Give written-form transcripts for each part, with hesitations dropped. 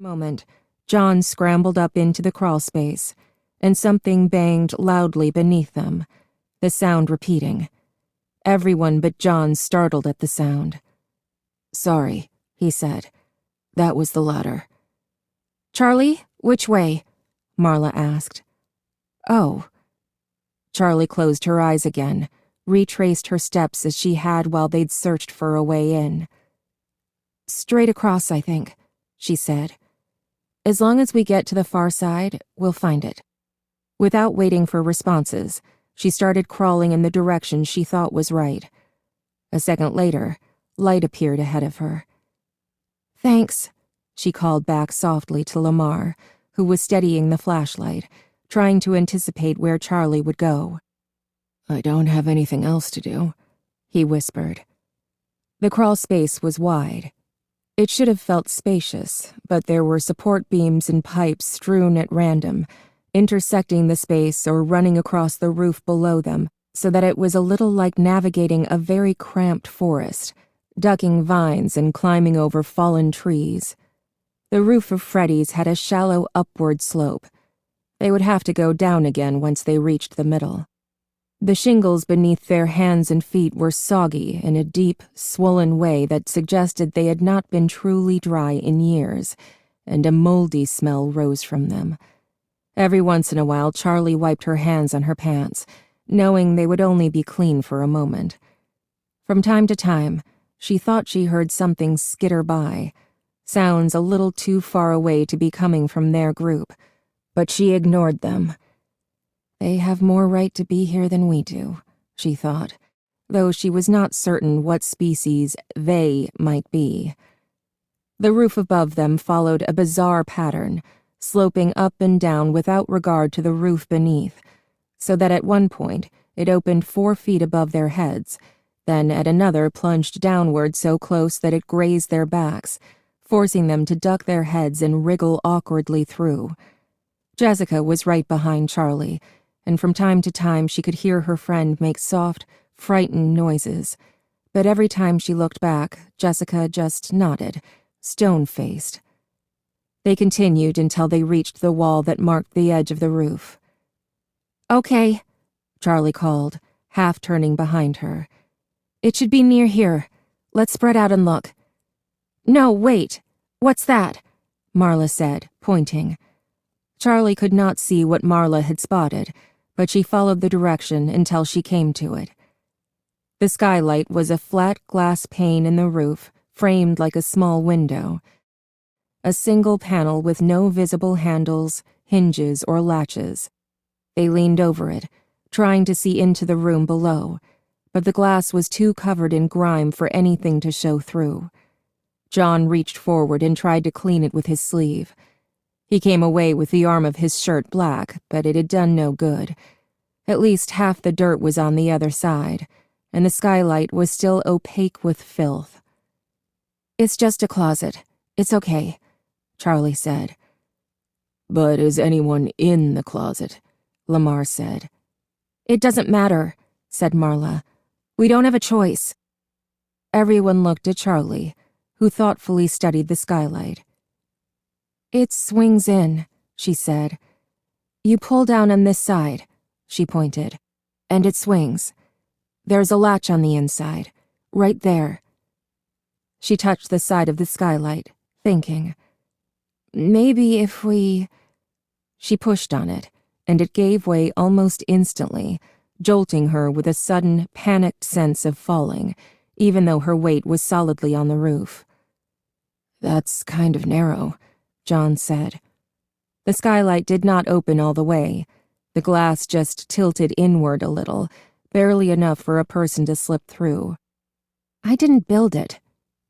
Moment, John scrambled up into the crawl space, and something banged loudly beneath them, the sound repeating. Everyone but John startled at the sound. "Sorry," he said. "That was the ladder." "Charlie, which way?" Marla asked. "Oh." Charlie closed her eyes again, retraced her steps as she had while they'd searched for a way in. "Straight across, I think," she said. "As long as we get to the far side, we'll find it." Without waiting for responses, she started crawling in the direction she thought was right. A second later, light appeared ahead of her. "Thanks," she called back softly to Lamar, who was steadying the flashlight, trying to anticipate where Charlie would go. "I don't have anything else to do," he whispered. The crawl space was wide. It should have felt spacious, but there were support beams and pipes strewn at random, intersecting the space or running across the roof below them, so that it was a little like navigating a very cramped forest, ducking vines and climbing over fallen trees. The roof of Freddy's had a shallow upward slope. They would have to go down again once they reached the middle. The shingles beneath their hands and feet were soggy in a deep, swollen way that suggested they had not been truly dry in years, and a moldy smell rose from them. Every once in a while, Charlie wiped her hands on her pants, knowing they would only be clean for a moment. From time to time, she thought she heard something skitter by, sounds a little too far away to be coming from their group, but she ignored them. They have more right to be here than we do, she thought, though she was not certain what species they might be. The roof above them followed a bizarre pattern, sloping up and down without regard to the roof beneath, so that at one point it opened 4 feet above their heads, then at another plunged downward so close that it grazed their backs, forcing them to duck their heads and wriggle awkwardly through. Jessica was right behind Charlie, and from time to time she could hear her friend make soft, frightened noises, but every time she looked back, Jessica just nodded, stone-faced. They continued until they reached the wall that marked the edge of the roof. "Okay," Charlie called, half turning behind her. "It should be near here. Let's spread out and look." "No, wait. What's that?" Marla said, pointing. Charlie could not see what Marla had spotted, but she followed the direction until she came to it. The skylight was a flat glass pane in the roof, framed like a small window. A single panel with no visible handles, hinges, or latches. They leaned over it, trying to see into the room below, but the glass was too covered in grime for anything to show through. John reached forward and tried to clean it with his sleeve. He came away with the arm of his shirt black, but it had done no good. At least half the dirt was on the other side, and the skylight was still opaque with filth. "It's just a closet. It's okay," Charlie said. "But is anyone in the closet?" Lamar said. "It doesn't matter," said Marla. "We don't have a choice." Everyone looked at Charlie, who thoughtfully studied the skylight. "It swings in," she said. "You pull down on this side," she pointed, "and it swings. There's a latch on the inside, right there." She touched the side of the skylight, thinking. "Maybe if we—" She pushed on it, and it gave way almost instantly, jolting her with a sudden, panicked sense of falling, even though her weight was solidly on the roof. "That's kind of narrow," John said. The skylight did not open all the way. The glass just tilted inward a little, barely enough for a person to slip through. "I didn't build it,"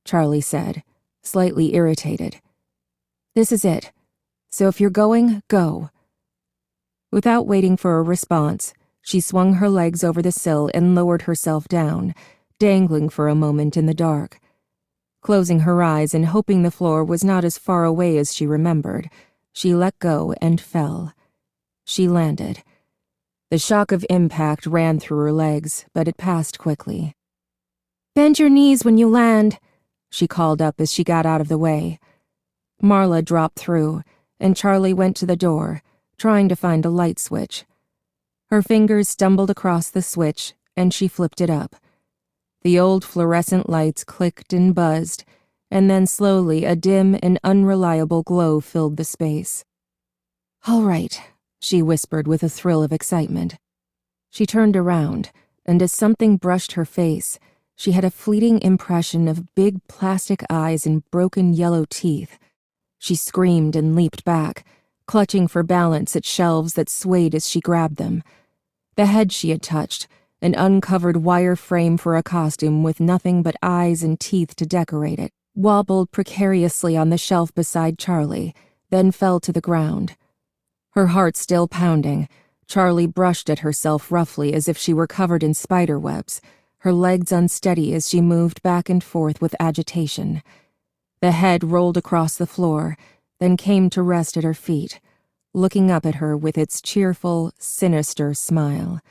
Charlie said, slightly irritated. "This is it. So if you're going, go." Without waiting for a response, she swung her legs over the sill and lowered herself down, dangling for a moment in the dark. Closing her eyes and hoping the floor was not as far away as she remembered, she let go and fell. She landed. The shock of impact ran through her legs, but it passed quickly. "Bend your knees when you land," she called up as she got out of the way. Marla dropped through, and Charlie went to the door, trying to find a light switch. Her fingers stumbled across the switch, and she flipped it up. The old fluorescent lights clicked and buzzed, and then slowly a dim and unreliable glow filled the space. "All right," she whispered with a thrill of excitement. She turned around, and as something brushed her face, she had a fleeting impression of big plastic eyes and broken yellow teeth. She screamed and leaped back, clutching for balance at shelves that swayed as she grabbed them. The head she had touched, an uncovered wire frame for a costume with nothing but eyes and teeth to decorate it, wobbled precariously on the shelf beside Charlie, then fell to the ground. Her heart still pounding, Charlie brushed at herself roughly as if she were covered in spider webs, her legs unsteady as she moved back and forth with agitation. The head rolled across the floor, then came to rest at her feet, looking up at her with its cheerful, sinister smile.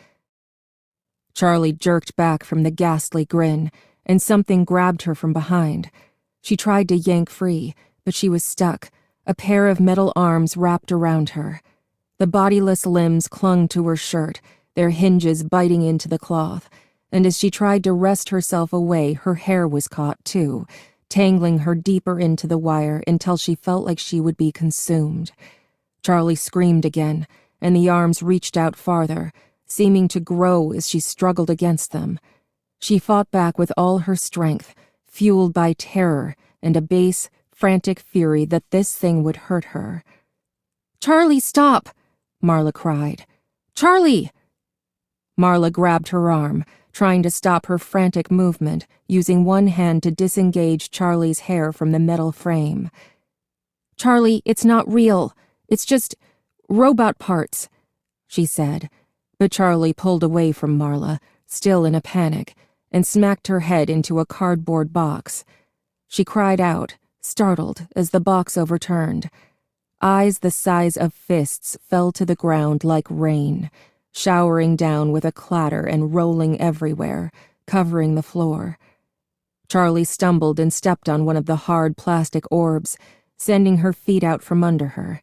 Charlie jerked back from the ghastly grin, and something grabbed her from behind. She tried to yank free, but she was stuck, a pair of metal arms wrapped around her. The bodiless limbs clung to her shirt, their hinges biting into the cloth, and as she tried to wrest herself away, her hair was caught too, tangling her deeper into the wire until she felt like she would be consumed. Charlie screamed again, and the arms reached out farther, seeming to grow as she struggled against them. She fought back with all her strength, fueled by terror and a base, frantic fury that this thing would hurt her. "Charlie, stop!" Marla cried. "Charlie!" Marla grabbed her arm, trying to stop her frantic movement, using one hand to disengage Charlie's hair from the metal frame. "Charlie, it's not real. It's just robot parts," she said, but Charlie pulled away from Marla, still in a panic, and smacked her head into a cardboard box. She cried out, startled, as the box overturned. Eyes the size of fists fell to the ground like rain, showering down with a clatter and rolling everywhere, covering the floor. Charlie stumbled and stepped on one of the hard plastic orbs, sending her feet out from under her.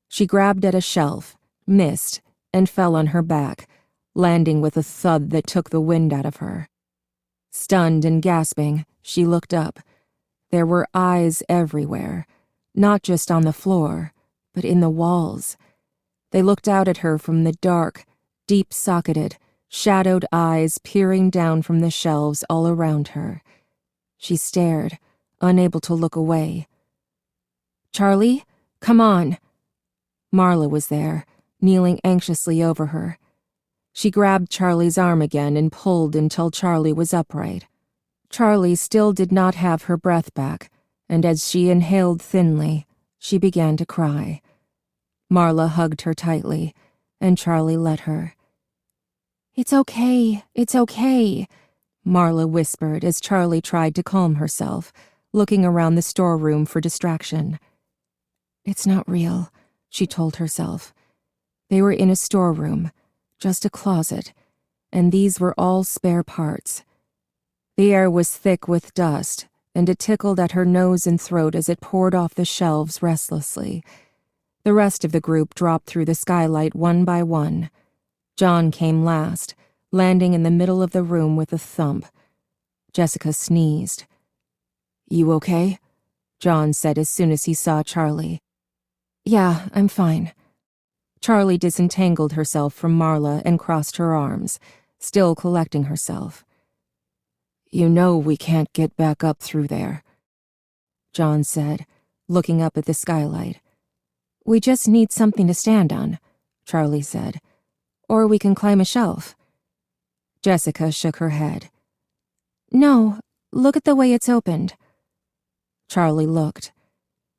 She grabbed at a shelf, missed, and fell on her back, landing with a thud that took the wind out of her. Stunned and gasping, she looked up. There were eyes everywhere, not just on the floor, but in the walls. They looked out at her from the dark, deep-socketed, shadowed eyes peering down from the shelves all around her. She stared, unable to look away. "Charlie, come on." Marla was there, kneeling anxiously over her. She grabbed Charlie's arm again and pulled until Charlie was upright. Charlie still did not have her breath back, and as she inhaled thinly, she began to cry. Marla hugged her tightly, and Charlie let her. It's okay," Marla whispered as Charlie tried to calm herself, looking around the storeroom for distraction. "It's not real," she told herself. They were in a storeroom, just a closet, and these were all spare parts. The air was thick with dust, and it tickled at her nose and throat as it poured off the shelves restlessly. The rest of the group dropped through the skylight one by one. John came last, landing in the middle of the room with a thump. Jessica sneezed. "You okay?" John said as soon as he saw Charlie. "Yeah, I'm fine." Charlie disentangled herself from Marla and crossed her arms, still collecting herself. "You know we can't get back up through there," John said, looking up at the skylight. "We just need something to stand on," Charlie said. "Or we can climb a shelf." Jessica shook her head. "No, look at the way it's opened." Charlie looked.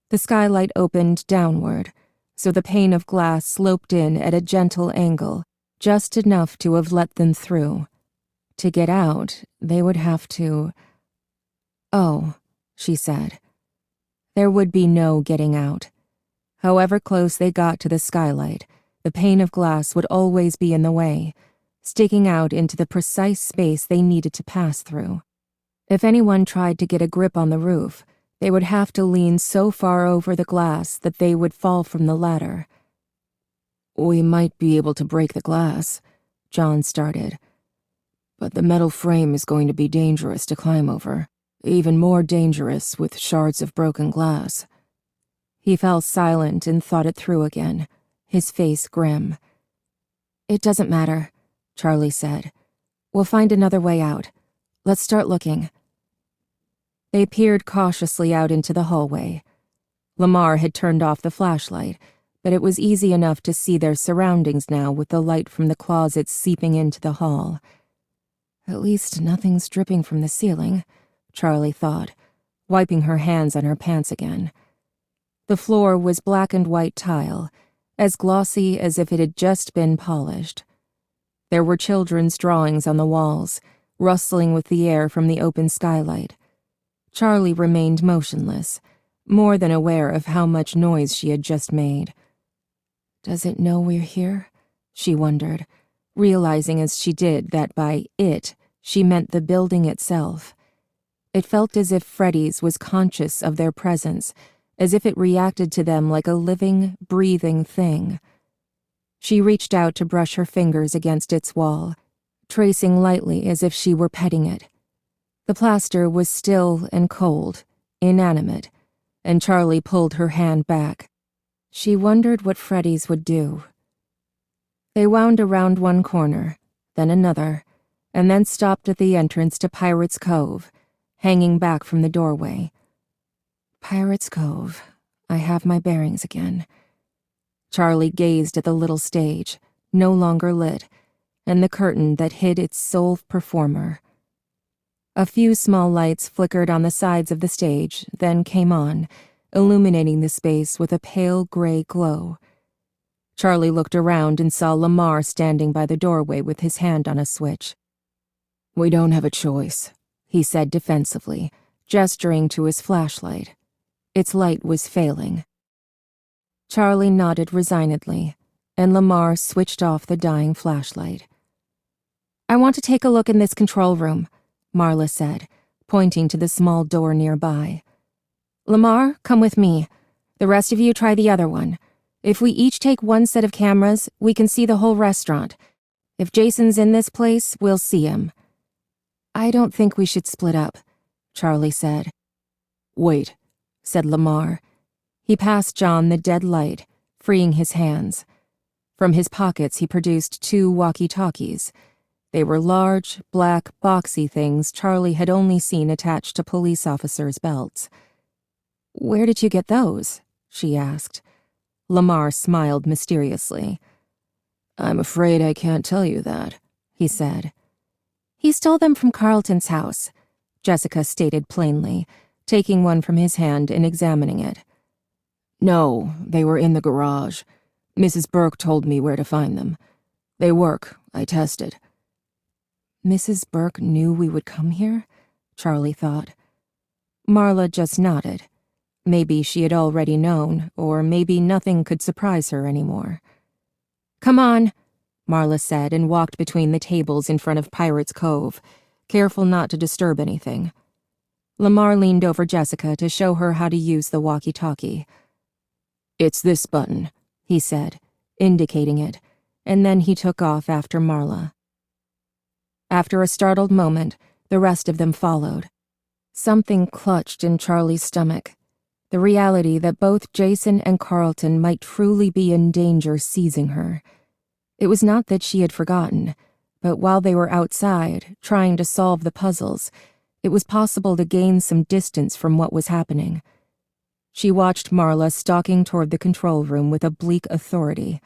The skylight opened downward, so the pane of glass sloped in at a gentle angle, just enough to have let them through. To get out, they would have to... "Oh," she said. There would be no getting out. However close they got to the skylight, the pane of glass would always be in the way, sticking out into the precise space they needed to pass through. If anyone tried to get a grip on the roof, They would have to lean so far over the glass that they would fall from the ladder. "We might be able to break the glass," John started. "But the metal frame is going to be dangerous to climb over, even more dangerous with shards of broken glass." He fell silent and thought it through again, his face grim. "It doesn't matter," Charlie said. "We'll find another way out. Let's start looking." They peered cautiously out into the hallway. Lamar had turned off the flashlight, but it was easy enough to see their surroundings now with the light from the closets seeping into the hall. "At least nothing's dripping from the ceiling," Charlie thought, wiping her hands on her pants again. The floor was black and white tile, as glossy as if it had just been polished. There were children's drawings on the walls, rustling with the air from the open skylight. Charlie remained motionless, more than aware of how much noise she had just made. "Does it know we're here?" she wondered, realizing as she did that by "it" she meant the building itself. It felt as if Freddy's was conscious of their presence, as if it reacted to them like a living, breathing thing. She reached out to brush her fingers against its wall, tracing lightly as if she were petting it. The plaster was still and cold, inanimate, and Charlie pulled her hand back. She wondered what Freddy's would do. They wound around one corner, then another, and then stopped at the entrance to Pirate's Cove, hanging back from the doorway. Pirate's Cove. I have my bearings again. Charlie gazed at the little stage, no longer lit, and the curtain that hid its sole performer. A few small lights flickered on the sides of the stage, then came on, illuminating the space with a pale gray glow. Charlie looked around and saw Lamar standing by the doorway with his hand on a switch. "We don't have a choice," he said defensively, gesturing to his flashlight. Its light was failing. Charlie nodded resignedly, and Lamar switched off the dying flashlight. "I want to take a look in this control room," Marla said, pointing to the small door nearby. "Lamar, come with me. The rest of you try the other one. If we each take one set of cameras, we can see the whole restaurant. If Jason's in this place, we'll see him." "I don't think we should split up," Charlie said. "Wait," said Lamar. He passed John the dead light, freeing his hands. From his pockets he produced 2 walkie-talkies. They were large, black, boxy things Charlie had only seen attached to police officers' belts. "Where did you get those?" she asked. Lamar smiled mysteriously. "I'm afraid I can't tell you that," he said. "He stole them from Carlton's house," Jessica stated plainly, taking one from his hand and examining it. "No, they were in the garage. Mrs. Burke told me where to find them. They work, I tested." Mrs. Burke knew we would come here? Charlie thought. Marla just nodded. Maybe she had already known, or maybe nothing could surprise her anymore. "Come on," Marla said and walked between the tables in front of Pirate's Cove, careful not to disturb anything. Lamar leaned over Jessica to show her how to use the walkie-talkie. "It's this button," he said, indicating it, and then he took off after Marla. After a startled moment, the rest of them followed. Something clutched in Charlie's stomach, the reality that both Jason and Carlton might truly be in danger seizing her. It was not that she had forgotten, but while they were outside, trying to solve the puzzles, it was possible to gain some distance from what was happening. She watched Marla stalking toward the control room with a bleak authority.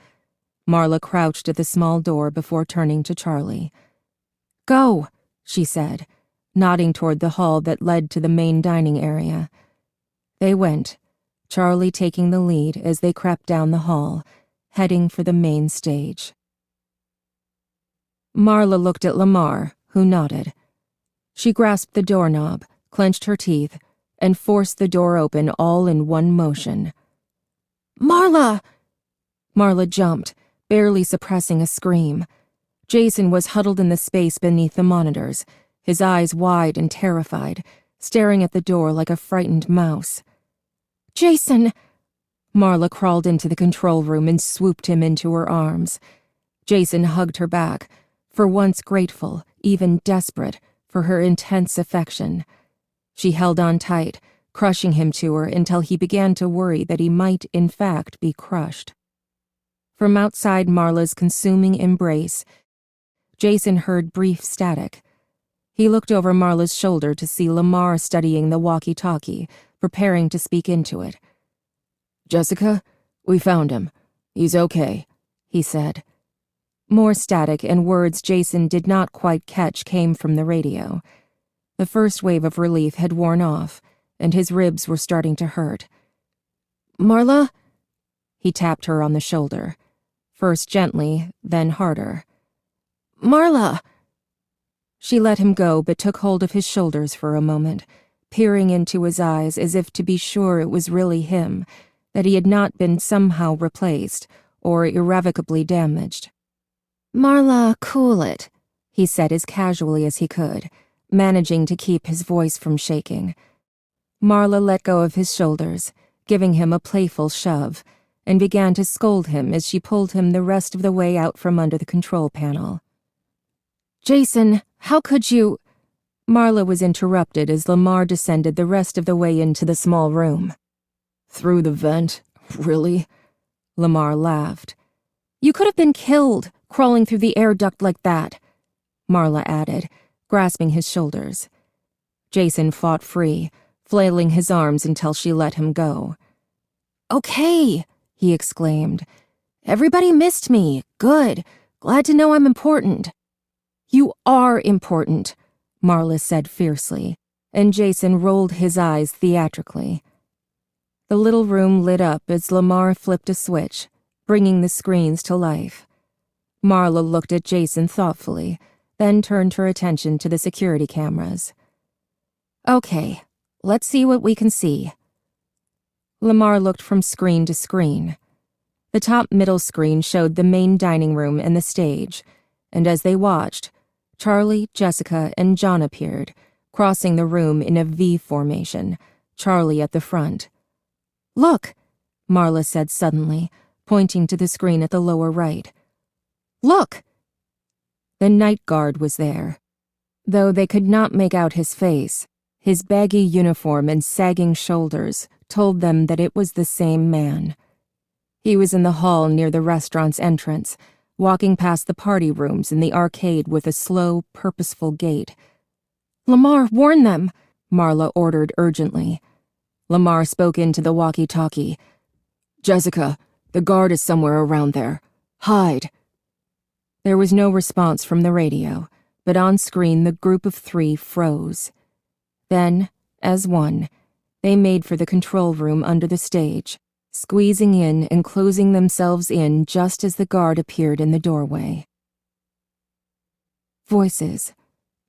Marla crouched at the small door before turning to Charlie. "Go," she said, nodding toward the hall that led to the main dining area. They went, Charlie taking the lead as they crept down the hall, heading for the main stage. Marla looked at Lamar, who nodded. She grasped the doorknob, clenched her teeth, and forced the door open all in one motion. "Marla!" Marla jumped, barely suppressing a scream. Jason was huddled in the space beneath the monitors, his eyes wide and terrified, staring at the door like a frightened mouse. "Jason!" Marla crawled into the control room and swooped him into her arms. Jason hugged her back, for once grateful, even desperate, for her intense affection. She held on tight, crushing him to her until he began to worry that he might, in fact, be crushed. From outside Marla's consuming embrace, Jason heard brief static. He looked over Marla's shoulder to see Lamar studying the walkie-talkie, preparing to speak into it. "Jessica, we found him. He's okay," he said. More static and words Jason did not quite catch came from the radio. The first wave of relief had worn off, and his ribs were starting to hurt. "Marla?" He tapped her on the shoulder, first gently, then harder. "Marla!" She let him go but took hold of his shoulders for a moment, peering into his eyes as if to be sure it was really him, that he had not been somehow replaced or irrevocably damaged. "Marla, cool it," he said as casually as he could, managing to keep his voice from shaking. Marla let go of his shoulders, giving him a playful shove, and began to scold him as she pulled him the rest of the way out from under the control panel. "Jason, how could you—" Marla was interrupted as Lamar descended the rest of the way into the small room. "Through the vent? Really?" Lamar laughed. "You could have been killed, crawling through the air duct like that," Marla added, grasping his shoulders. Jason fought free, flailing his arms until she let him go. "Okay," he exclaimed. "Everybody missed me. Good. Glad to know I'm important." "You are important," Marla said fiercely, and Jason rolled his eyes theatrically. The little room lit up as Lamar flipped a switch, bringing the screens to life. Marla looked at Jason thoughtfully, then turned her attention to the security cameras. "Okay, let's see what we can see." Lamar looked from screen to screen. The top middle screen showed the main dining room and the stage, and as they watched, Charlie, Jessica, and John appeared, crossing the room in a V formation, Charlie at the front. "Look," Marla said suddenly, pointing to the screen at the lower right. "Look!" The night guard was there. Though they could not make out his face, his baggy uniform and sagging shoulders told them that it was the same man. He was in the hall near the restaurant's entrance, walking past the party rooms and the arcade with a slow, purposeful gait. "Lamar, warn them," Marla ordered urgently. Lamar spoke into the walkie-talkie. "Jessica, the guard is somewhere around there. Hide." There was no response from the radio, but on screen the group of three froze. Then, as one, they made for the control room under the stage, squeezing in and closing themselves in just as the guard appeared in the doorway. Voices.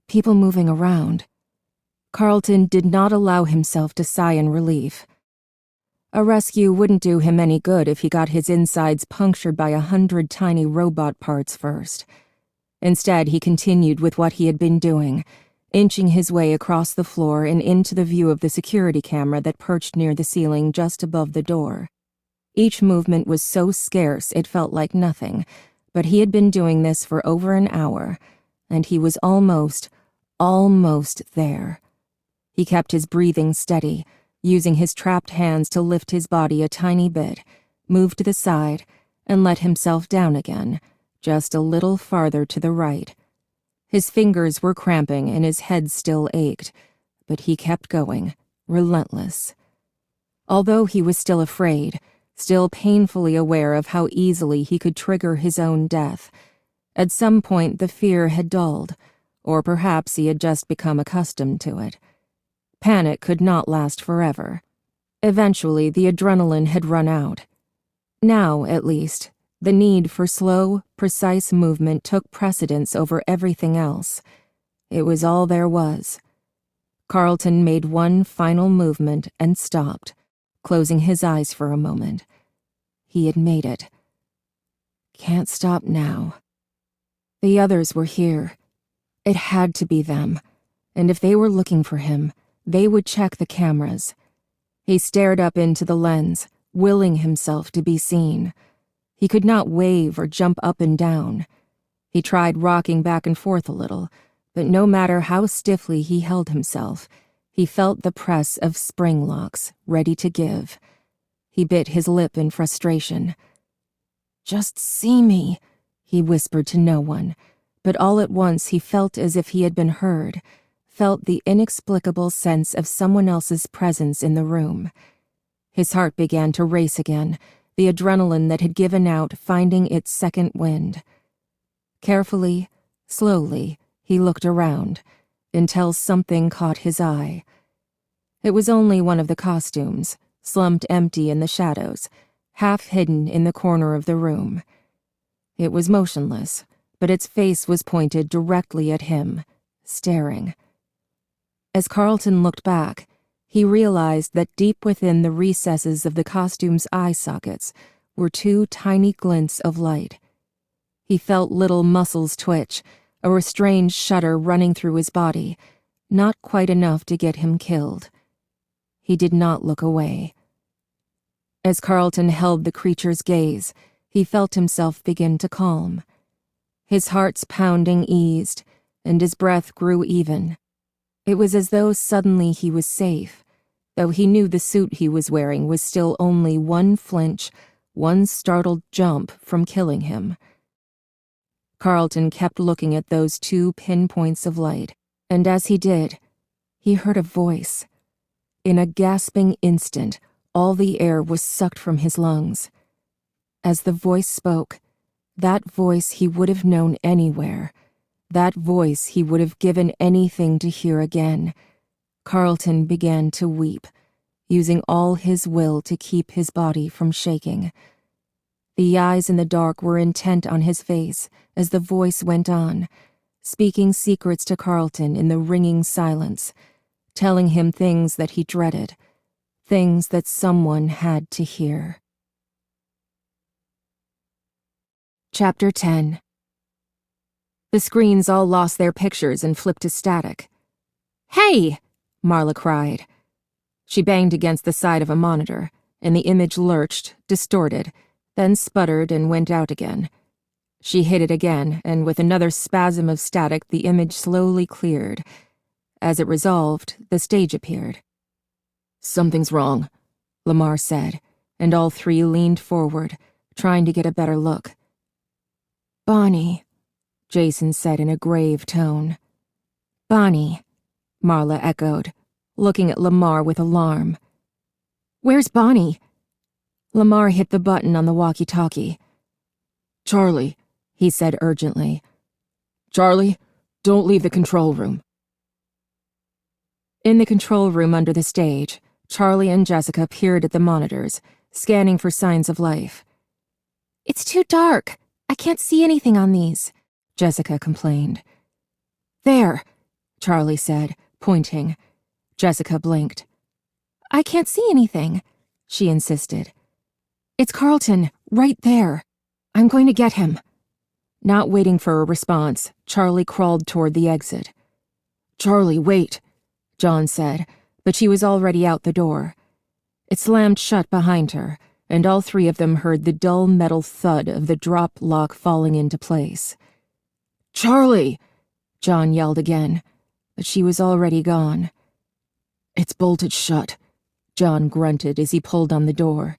People moving around. Carlton did not allow himself to sigh in relief. A rescue wouldn't do him any good if he got his insides punctured by 100 tiny robot parts first. Instead, he continued with what he had been doing, inching his way across the floor and into the view of the security camera that perched near the ceiling just above the door. Each movement was so scarce it felt like nothing, but he had been doing this for over an hour, and he was almost there. He kept his breathing steady, using his trapped hands to lift his body a tiny bit, move to the side, and let himself down again, just a little farther to the right. His fingers were cramping and his head still ached, but he kept going, relentless. Although he was still afraid, still painfully aware of how easily he could trigger his own death, at some point the fear had dulled, or perhaps he had just become accustomed to it. Panic could not last forever. Eventually, the adrenaline had run out. Now, at least, the need for slow, precise movement took precedence over everything else. It was all there was. Carlton made one final movement and stopped, closing his eyes for a moment. He had made it. Can't stop now. The others were here. It had to be them, and if they were looking for him, They would check the cameras. He stared up into the lens, willing himself to be seen. He could not wave or jump up and down. He tried rocking back and forth a little, but no matter how stiffly he held himself, he felt the press of spring locks, ready to give. He bit his lip in frustration. "Just see me," he whispered to no one, but all at once he felt as if he had been heard, felt the inexplicable sense of someone else's presence in the room. His heart began to race again, the adrenaline that had given out finding its second wind. Carefully, slowly, he looked around, until something caught his eye. It was only one of the costumes, slumped empty in the shadows, half hidden in the corner of the room. It was motionless, but its face was pointed directly at him, staring. As Carlton looked back, he realized that deep within the recesses of the costume's eye sockets were two tiny glints of light. He felt little muscles twitch, a restrained shudder running through his body, not quite enough to get him killed. He did not look away. As Carlton held the creature's gaze, he felt himself begin to calm. His heart's pounding eased, and his breath grew even. It was as though suddenly he was safe, though he knew the suit he was wearing was still only one flinch, one startled jump from killing him. Carlton kept looking at those two pinpoints of light, and as he did, he heard a voice. In a gasping instant, all the air was sucked from his lungs. As the voice spoke, that voice he would have known anywhere, that voice he would have given anything to hear again, Carlton began to weep, using all his will to keep his body from shaking. The eyes in the dark were intent on his face as the voice went on, speaking secrets to Carlton in the ringing silence, telling him things that he dreaded, things that someone had to hear. Chapter 10. The screens all lost their pictures and flipped to static. "Hey!" Marla cried. She banged against the side of a monitor, and the image lurched, distorted, then sputtered and went out again. She hit it again, and with another spasm of static, the image slowly cleared. As it resolved, the stage appeared. "Something's wrong," Lamar said, and all three leaned forward, trying to get a better look. "Bonnie," Jason said in a grave tone. "Bonnie," Marla echoed, looking at Lamar with alarm. "Where's Bonnie?" Lamar hit the button on the walkie-talkie. "Charlie," he said urgently. "Charlie, don't leave the control room." In the control room under the stage, Charlie and Jessica peered at the monitors, scanning for signs of life. "It's too dark. I can't see anything on these," Jessica complained. "There," Charlie said, pointing. Jessica blinked. "I can't see anything," she insisted. "It's Carlton, right there. I'm going to get him." Not waiting for a response, Charlie crawled toward the exit. "Charlie, wait," John said, but she was already out the door. It slammed shut behind her, and all three of them heard the dull metal thud of the drop lock falling into place. "Charlie!" John yelled again, but she was already gone. "It's bolted shut," John grunted as he pulled on the door.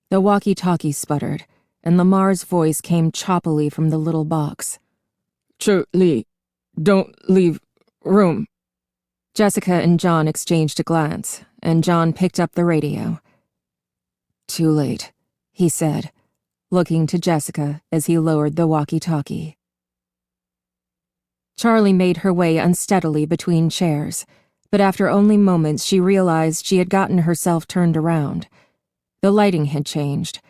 The walkie-talkie sputtered, and Lamar's voice came choppily from the little box. "Charlie, don't leave room." Jessica and John exchanged a glance, and John picked up the radio. "Too late," he said, looking to Jessica as he lowered the walkie-talkie. Charlie made her way unsteadily between chairs, but after only moments she realized she had gotten herself turned around. The lighting had changed.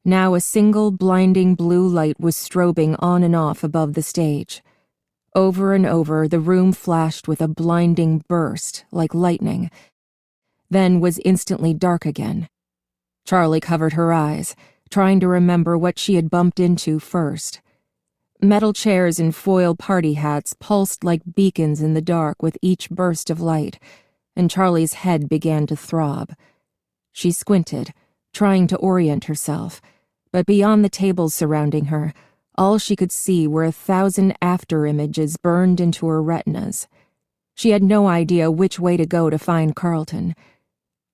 Now a single blinding blue light was strobing on and off above the stage. Over and over, the room flashed with a blinding burst, like lightning, then was instantly dark again. Charlie covered her eyes, trying to remember what she had bumped into first. Metal chairs and foil party hats pulsed like beacons in the dark with each burst of light, and Charlie's head began to throb. She squinted, trying to orient herself, but beyond the tables surrounding her, all she could see were 1,000 after-images burned into her retinas. She had no idea which way to go to find Carlton.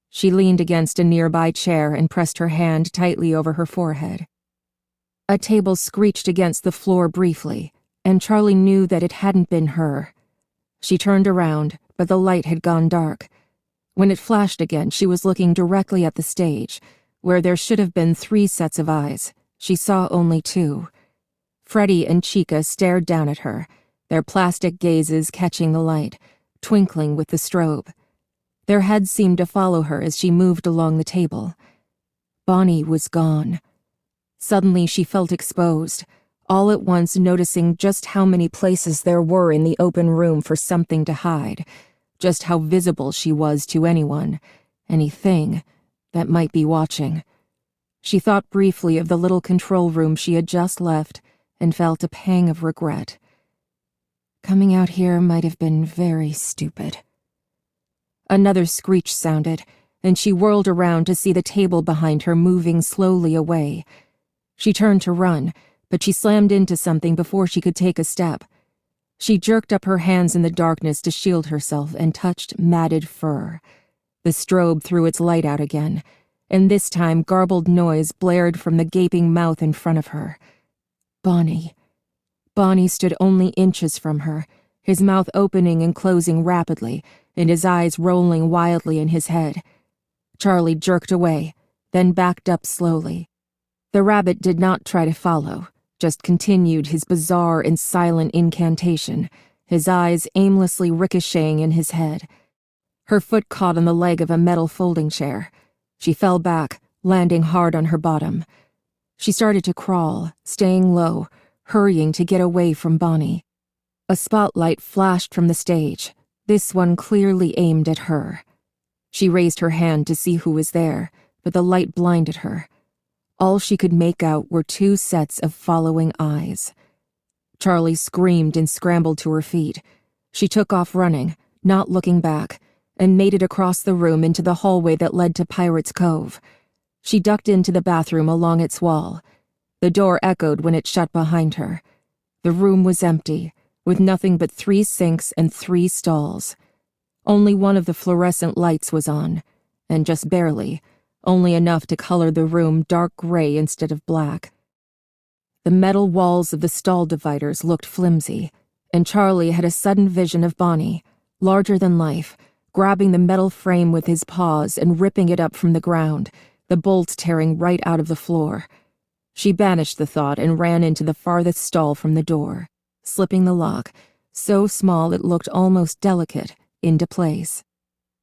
She leaned against a nearby chair and pressed her hand tightly over her forehead. A table screeched against the floor briefly, and Charlie knew that it hadn't been her. She turned around, but the light had gone dark. When it flashed again, she was looking directly at the stage, where there should have been 3 sets of eyes. She saw only 2. Freddie and Chica stared down at her, their plastic gazes catching the light, twinkling with the strobe. Their heads seemed to follow her as she moved along the table. Bonnie was gone. Suddenly she felt exposed, all at once noticing just how many places there were in the open room for something to hide, just how visible she was to anything that might be watching. She thought briefly of the little control room she had just left and felt a pang of regret. Coming out here might have been very stupid. Another screech sounded, and she whirled around to see the table behind her moving slowly away. She turned to run, but she slammed into something before she could take a step. She jerked up her hands in the darkness to shield herself and touched matted fur. The strobe threw its light out again, and this time garbled noise blared from the gaping mouth in front of her. Bonnie. Bonnie stood only inches from her, his mouth opening and closing rapidly, and his eyes rolling wildly in his head. Charlie jerked away, then backed up slowly. The rabbit did not try to follow, just continued his bizarre and silent incantation, his eyes aimlessly ricocheting in his head. Her foot caught on the leg of a metal folding chair. She fell back, landing hard on her bottom. She started to crawl, staying low, hurrying to get away from Bonnie. A spotlight flashed from the stage, this one clearly aimed at her. She raised her hand to see who was there, but the light blinded her. All she could make out were 2 sets of following eyes. Charlie screamed and scrambled to her feet. She took off running, not looking back, and made it across the room into the hallway that led to Pirate's Cove. She ducked into the bathroom along its wall. The door echoed when it shut behind her. The room was empty, with nothing but 3 sinks and 3 stalls. Only one of the fluorescent lights was on, and just barely, only enough to color the room dark gray instead of black. The metal walls of the stall dividers looked flimsy, and Charlie had a sudden vision of Bonnie, larger than life, grabbing the metal frame with his paws and ripping it up from the ground, the bolts tearing right out of the floor. She banished the thought and ran into the farthest stall from the door, slipping the lock, so small it looked almost delicate, into place.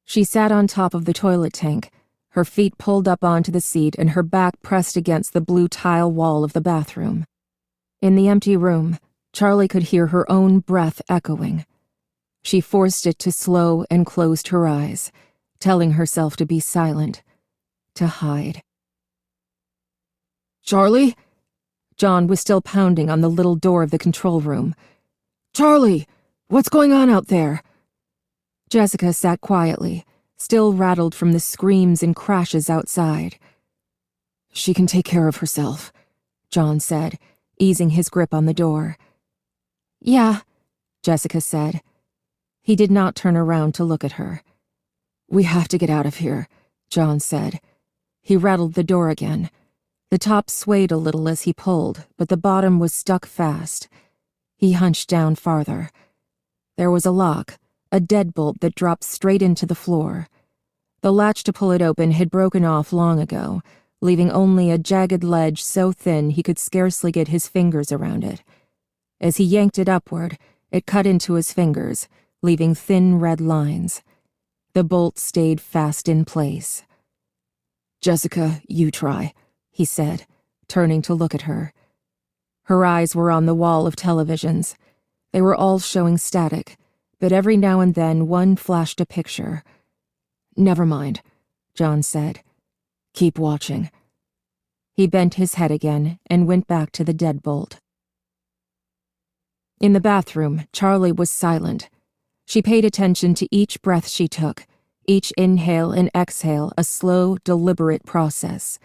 She sat on top of the toilet tank, her feet pulled up onto the seat and her back pressed against the blue tile wall of the bathroom. In the empty room, Charlie could hear her own breath echoing. She forced it to slow and closed her eyes, telling herself to be silent, to hide. Charlie? John was still pounding on the little door of the control room. Charlie, what's going on out there? Jessica sat quietly, still rattled from the screams and crashes outside. She can take care of herself, John said, easing his grip on the door. Yeah, Jessica said. He did not turn around to look at her. We have to get out of here, John said. He rattled the door again. The top swayed a little as he pulled, but the bottom was stuck fast. He hunched down farther. There was a lock, a deadbolt that dropped straight into the floor. The latch to pull it open had broken off long ago, leaving only a jagged ledge so thin he could scarcely get his fingers around it. As he yanked it upward, it cut into his fingers, leaving thin red lines. The bolt stayed fast in place. Jessica, you try, he said, turning to look at her. Her eyes were on the wall of televisions. They were all showing static, but every now and then one flashed a picture. Never mind, John said. Keep watching. He bent his head again and went back to the deadbolt. In the bathroom, Charlie was silent. She paid attention to each breath she took, each inhale and exhale a slow, deliberate process.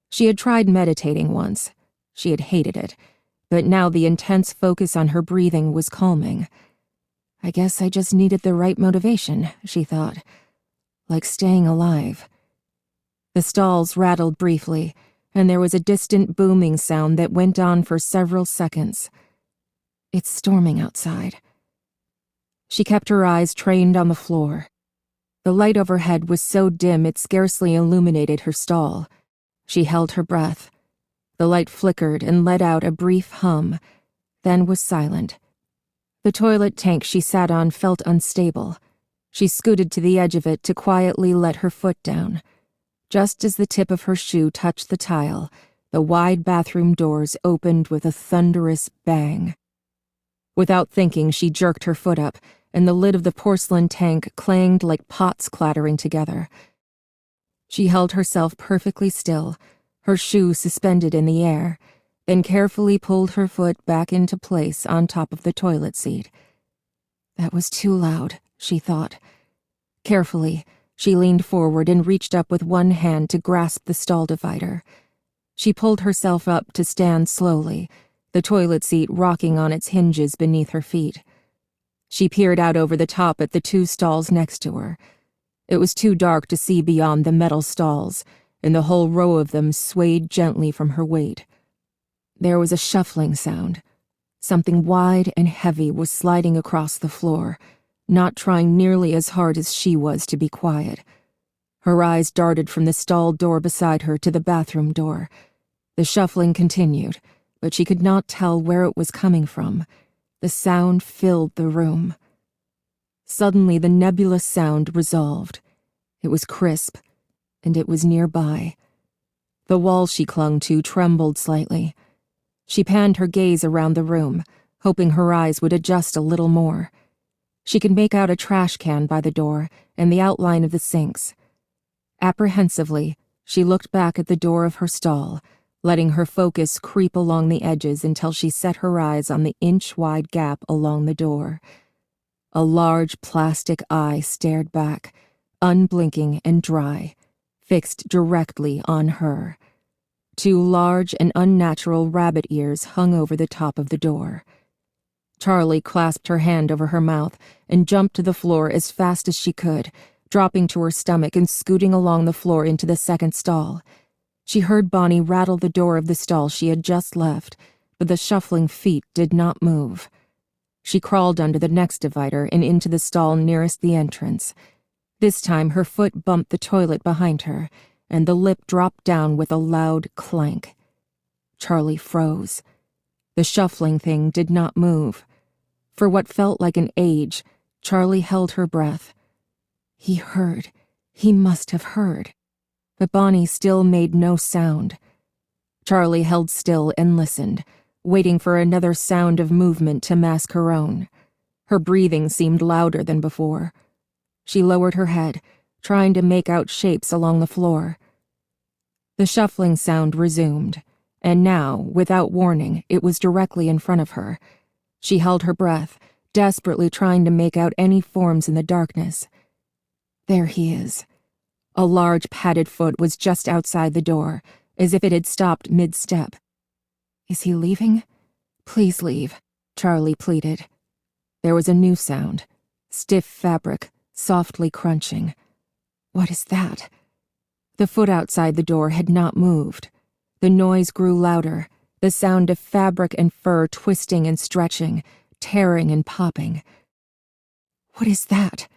She had tried meditating once. She had hated it, but now the intense focus on her breathing was calming. I guess I just needed the right motivation, she thought. Like staying alive. The stalls rattled briefly, and there was a distant booming sound that went on for several seconds. It's storming outside. She kept her eyes trained on the floor. The light overhead was so dim it scarcely illuminated her stall. She held her breath. The light flickered and let out a brief hum, then was silent. The toilet tank she sat on felt unstable. She scooted to the edge of it to quietly let her foot down. Just as the tip of her shoe touched the tile, the wide bathroom doors opened with a thunderous bang. Without thinking, she jerked her foot up, and the lid of the porcelain tank clanged like pots clattering together. She held herself perfectly still, her shoe suspended in the air, then carefully pulled her foot back into place on top of the toilet seat. That was too loud, she thought. Carefully, she leaned forward and reached up with one hand to grasp the stall divider. She pulled herself up to stand slowly, the toilet seat rocking on its hinges beneath her feet. She peered out over the top at the two stalls next to her. It was too dark to see beyond the metal stalls, and the whole row of them swayed gently from her weight. There was a shuffling sound. Something wide and heavy was sliding across the floor, not trying nearly as hard as she was to be quiet. Her eyes darted from the stall door beside her to the bathroom door. The shuffling continued, but she could not tell where it was coming from. The sound filled the room. Suddenly, the nebulous sound resolved. It was crisp, and it was nearby. The wall she clung to trembled slightly. She panned her gaze around the room, hoping her eyes would adjust a little more. She could make out a trash can by the door and the outline of the sinks. Apprehensively, she looked back at the door of her stall, letting her focus creep along the edges until she set her eyes on the inch-wide gap along the door. A large plastic eye stared back, unblinking and dry, fixed directly on her. Two large and unnatural rabbit ears hung over the top of the door. Charlie clasped her hand over her mouth and jumped to the floor as fast as she could, dropping to her stomach and scooting along the floor into the second stall. She heard Bonnie rattle the door of the stall she had just left, but the shuffling feet did not move. She crawled under the next divider and into the stall nearest the entrance. This time her foot bumped the toilet behind her, and the lip dropped down with a loud clank. Charlie froze. The shuffling thing did not move. For what felt like an age, Charlie held her breath. He heard. He must have heard. But Bonnie still made no sound. Charlie held still and listened, waiting for another sound of movement to mask her own. Her breathing seemed louder than before. She lowered her head, trying to make out shapes along the floor. The shuffling sound resumed, and now, without warning, it was directly in front of her. She held her breath, desperately trying to make out any forms in the darkness. There he is. A large padded foot was just outside the door, as if it had stopped mid-step. Is he leaving? Please leave, Charlie pleaded. There was a new sound. Stiff fabric, softly crunching. What is that? The foot outside the door had not moved. The noise grew louder, the sound of fabric and fur twisting and stretching, tearing and popping. What is that?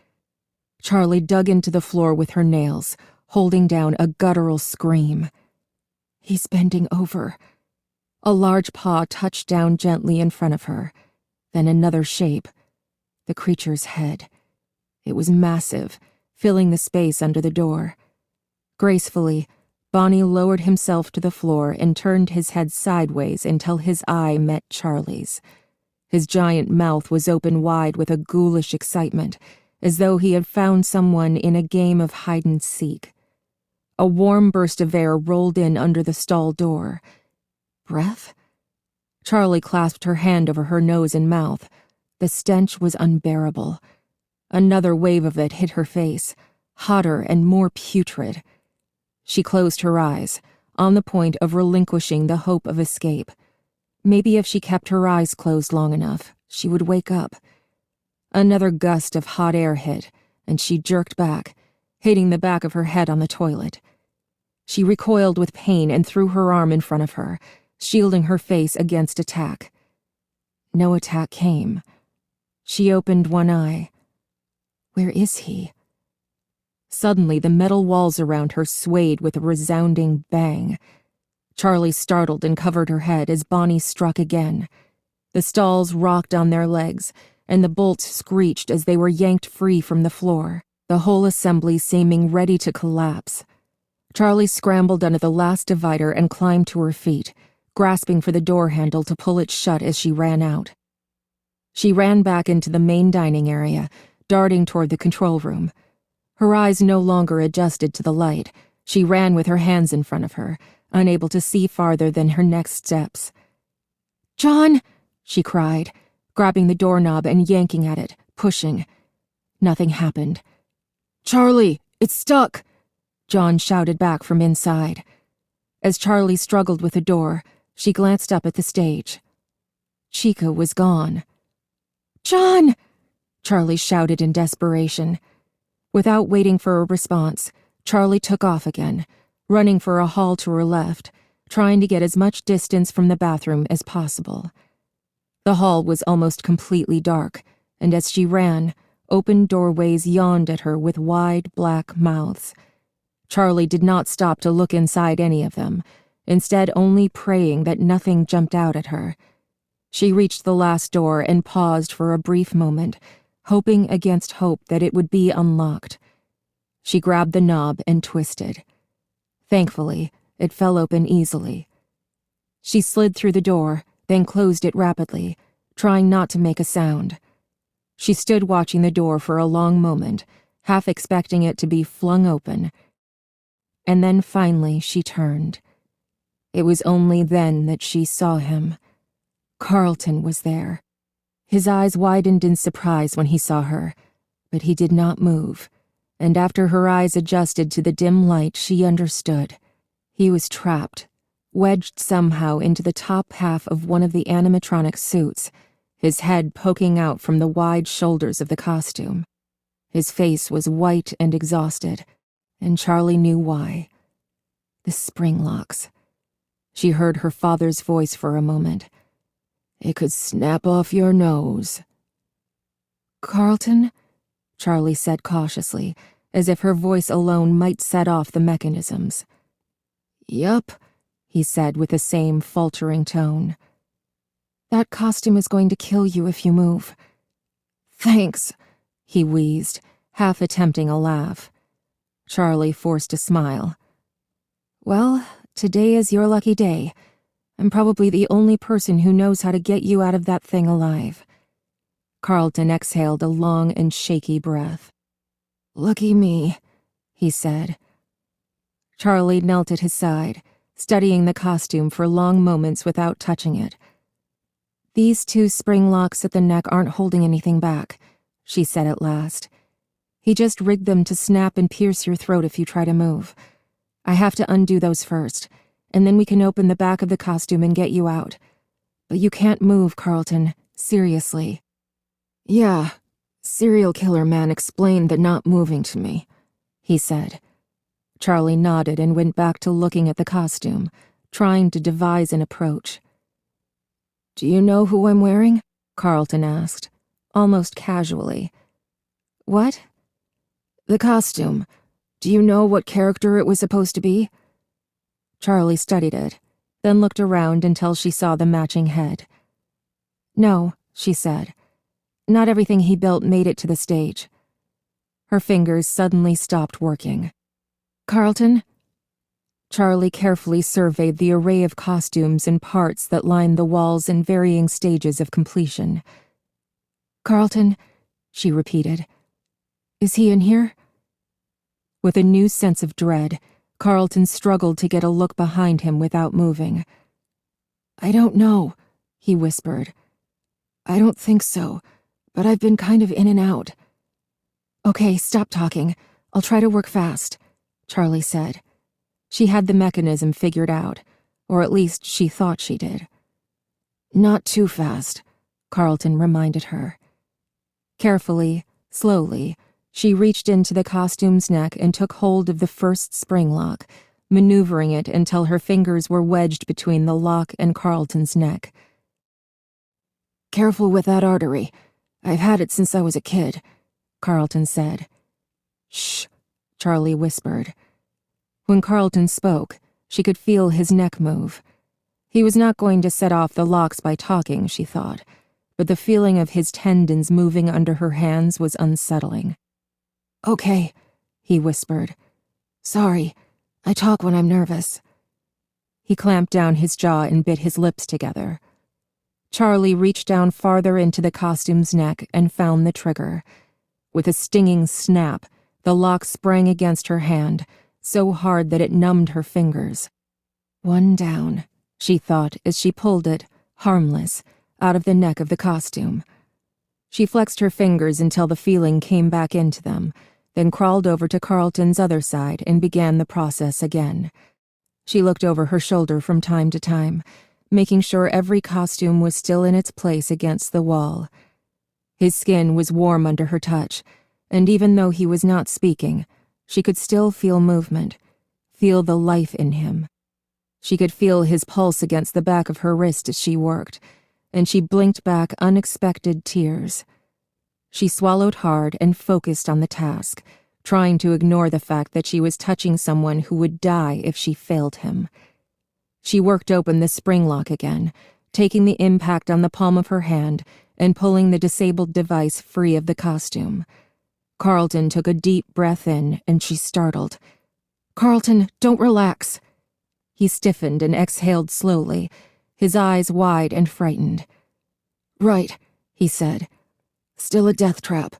Charlie dug into the floor with her nails, holding down a guttural scream. He's bending over. A large paw touched down gently in front of her, then another shape. The creature's head. It was massive, filling the space under the door. Gracefully, Bonnie lowered himself to the floor and turned his head sideways until his eye met Charlie's. His giant mouth was open wide with a ghoulish excitement, as though he had found someone in a game of hide-and-seek. A warm burst of air rolled in under the stall door. Breath? Charlie clasped her hand over her nose and mouth. The stench was unbearable. Another wave of it hit her face. hotter and more putrid. She closed her eyes, on the point of relinquishing the hope of escape. Maybe if she kept her eyes closed long enough, she would wake up. Another gust of hot air hit, and she jerked back, hitting the back of her head on the toilet. She recoiled with pain and threw her arm in front of her, shielding her face against attack. No attack came. She opened one eye. Where is he? Suddenly, the metal walls around her swayed with a resounding bang. Charlie startled and covered her head as Bonnie struck again. The stalls rocked on their legs, and the bolts screeched as they were yanked free from the floor, the whole assembly seeming ready to collapse. Charlie scrambled under the last divider and climbed to her feet, grasping for the door handle to pull it shut as she ran out. She ran back into the main dining area, darting toward the control room. Her eyes no longer adjusted to the light. She ran with her hands in front of her, unable to see farther than her next steps. "John!" she cried, grabbing the doorknob and yanking at it, pushing. Nothing happened. "Charlie, it's stuck!" John shouted back from inside. As Charlie struggled with the door, she glanced up at the stage. Chica was gone. "John!" Charlie shouted in desperation. Without waiting for a response, Charlie took off again, running for a hall to her left, trying to get as much distance from the bathroom as possible. The hall was almost completely dark, and as she ran, open doorways yawned at her with wide black mouths. Charlie did not stop to look inside any of them, instead only praying that nothing jumped out at her. She reached the last door and paused for a brief moment, hoping against hope that it would be unlocked. She grabbed the knob and twisted. Thankfully, it fell open easily. She slid through the door, then closed it rapidly, trying not to make a sound. She stood watching the door for a long moment, half expecting it to be flung open. And then finally she turned. It was only then that she saw him. Carlton was there. His eyes widened in surprise when he saw her, but he did not move, and after her eyes adjusted to the dim light, she understood. He was trapped, wedged somehow into the top half of one of the animatronic suits, his head poking out from the wide shoulders of the costume. His face was white and exhausted, and Charlie knew why. The spring locks. She heard her father's voice for a moment. "It could snap off your nose." "Carlton?" Charlie said cautiously, as if her voice alone might set off the mechanisms. "Yup," he said with the same faltering tone. "That costume is going to kill you if you move." "Thanks," he wheezed, half attempting a laugh. Charlie forced a smile. "Well, today is your lucky day. I'm probably the only person who knows how to get you out of that thing alive." Carlton exhaled a long and shaky breath. "Lucky me," he said. Charlie knelt at his side, studying the costume for long moments without touching it. "These two spring locks at the neck aren't holding anything back," she said at last. "He just rigged them to snap and pierce your throat if you try to move. I have to undo those first, and then we can open the back of the costume and get you out. But you can't move, Carlton. Seriously." "Yeah, serial killer man explained the not moving to me," he said. Charlie nodded and went back to looking at the costume, trying to devise an approach. "Do you know who I'm wearing?" Carlton asked, almost casually. "What?" "The costume. Do you know what character it was supposed to be?" Charlie studied it, then looked around until she saw the matching head. "No," she said. "Not everything he built made it to the stage." Her fingers suddenly stopped working. "Carlton?" Charlie carefully surveyed the array of costumes and parts that lined the walls in varying stages of completion. "Carlton," she repeated. "Is he in here?" With a new sense of dread, Carlton struggled to get a look behind him without moving. "I don't know," he whispered. "I don't think so, but I've been kind of in and out." "Okay, stop talking. I'll try to work fast, Charlie said. She had the mechanism figured out, or at least she thought she did. Not too fast, Carlton reminded her. Carefully, slowly, she reached into the costume's neck and took hold of the first spring lock, maneuvering it until her fingers were wedged between the lock and Carlton's neck. Careful with that artery. I've had it since I was a kid, Carlton said. Shh, Charlie whispered. When Carlton spoke, she could feel his neck move. He was not going to set off the locks by talking, she thought, but the feeling of his tendons moving under her hands was unsettling. Okay, he whispered. Sorry, I talk when I'm nervous. He clamped down his jaw and bit his lips together. Charlie reached down farther into the costume's neck and found the trigger. With a stinging snap, the lock sprang against her hand, so hard that it numbed her fingers. One down, she thought as she pulled it, harmless, out of the neck of the costume. She flexed her fingers until the feeling came back into them, then crawled over to Carlton's other side and began the process again. She looked over her shoulder from time to time, making sure every costume was still in its place against the wall. His skin was warm under her touch, and even though he was not speaking, she could still feel movement, feel the life in him. She could feel his pulse against the back of her wrist as she worked, and she blinked back unexpected tears. She swallowed hard and focused on the task, trying to ignore the fact that she was touching someone who would die if she failed him. She worked open the spring lock again, taking the impact on the palm of her hand and pulling the disabled device free of the costume. Carlton took a deep breath in, and she startled. "Carlton, don't relax." He stiffened and exhaled slowly, his eyes wide and frightened. "Right," he said. "Still a death trap."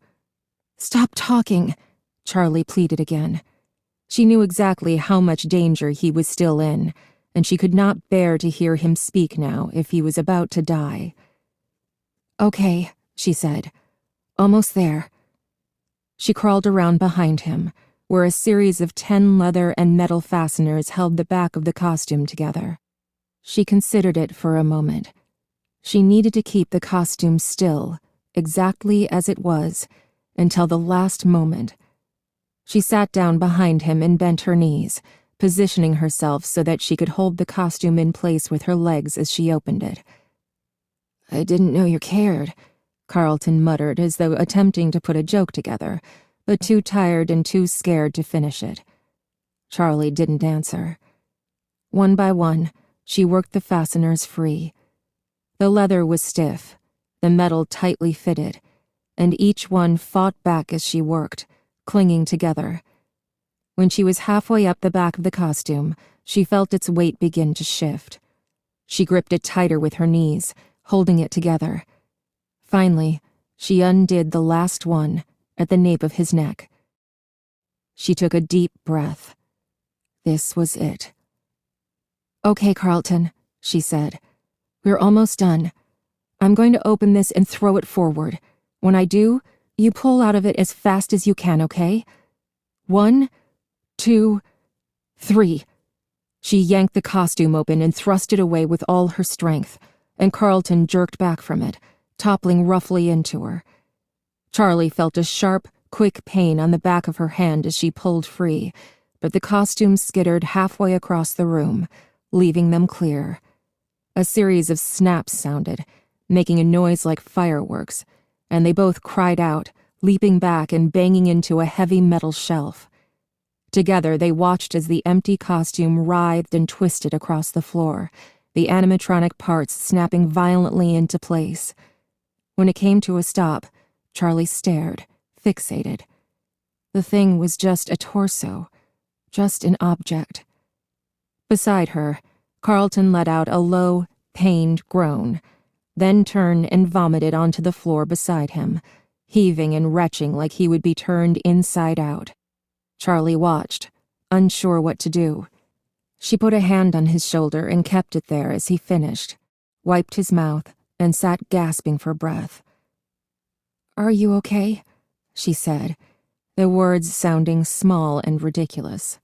"Stop talking," Charlie pleaded again. She knew exactly how much danger he was still in, and she could not bear to hear him speak now if he was about to die. "Okay," she said. "Almost there." She crawled around behind him, where a series of 10 leather and metal fasteners held the back of the costume together. She considered it for a moment. She needed to keep the costume still, exactly as it was, until the last moment. She sat down behind him and bent her knees, positioning herself so that she could hold the costume in place with her legs as she opened it. "I didn't know you cared," Carlton muttered as though attempting to put a joke together, but too tired and too scared to finish it. Charlie didn't answer. One by one, she worked the fasteners free. The leather was stiff, the metal tightly fitted, and each one fought back as she worked, clinging together. When she was halfway up the back of the costume, she felt its weight begin to shift. She gripped it tighter with her knees, holding it together. Finally, she undid the last one at the nape of his neck. She took a deep breath. This was it. "Okay, Carlton," she said. "We're almost done. I'm going to open this and throw it forward. When I do, you pull out of it as fast as you can, okay? 1, 2, 3. She yanked the costume open and thrust it away with all her strength, and Carlton jerked back from it, toppling roughly into her. Charlie felt a sharp, quick pain on the back of her hand as she pulled free, but the costume skittered halfway across the room, leaving them clear. A series of snaps sounded, making a noise like fireworks, and they both cried out, leaping back and banging into a heavy metal shelf. Together they watched as the empty costume writhed and twisted across the floor, the animatronic parts snapping violently into place. When it came to a stop, Charlie stared, fixated. The thing was just a torso, just an object. Beside her, Carlton let out a low, pained groan, then turned and vomited onto the floor beside him, heaving and retching like he would be turned inside out. Charlie watched, unsure what to do. She put a hand on his shoulder and kept it there as he finished, wiped his mouth, and sat gasping for breath. "Are you okay?" she said, the words sounding small and ridiculous.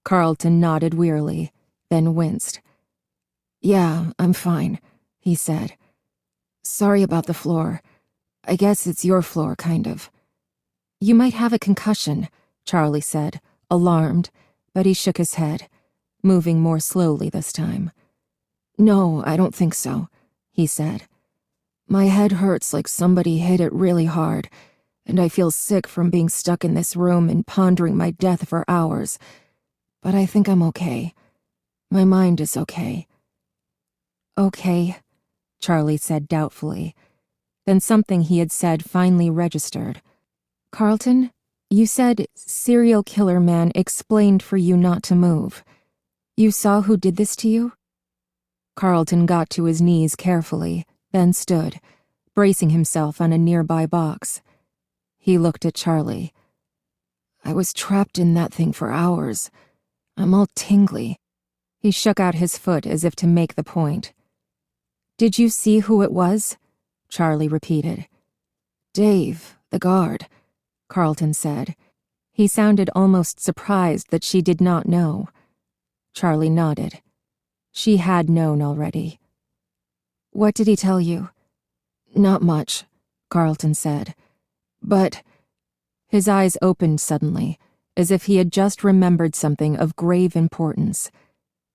Carlton nodded wearily, then winced. "Yeah, I'm fine," he said. "Sorry about the floor. I guess it's your floor, kind of." "You might have a concussion," Charlie said, alarmed, but he shook his head, moving more slowly this time. "No, I don't think so," he said. "My head hurts like somebody hit it really hard, and I feel sick from being stuck in this room and pondering my death for hours. But I think I'm okay. My mind is okay." "Okay," Charlie said doubtfully. Then something he had said finally registered. "Carlton, you said serial killer man explained for you not to move. You saw who did this to you?" Carlton got to his knees carefully, then stood, bracing himself on a nearby box. He looked at Charlie. "I was trapped in that thing for hours. I'm all tingly." He shook out his foot as if to make the point. "Did you see who it was?" Charlie repeated. "Dave, the guard," Carlton said. He sounded almost surprised that she did not know. Charlie nodded. She had known already. "What did he tell you?" "Not much," Carlton said. "But—" His eyes opened suddenly, as if he had just remembered something of grave importance.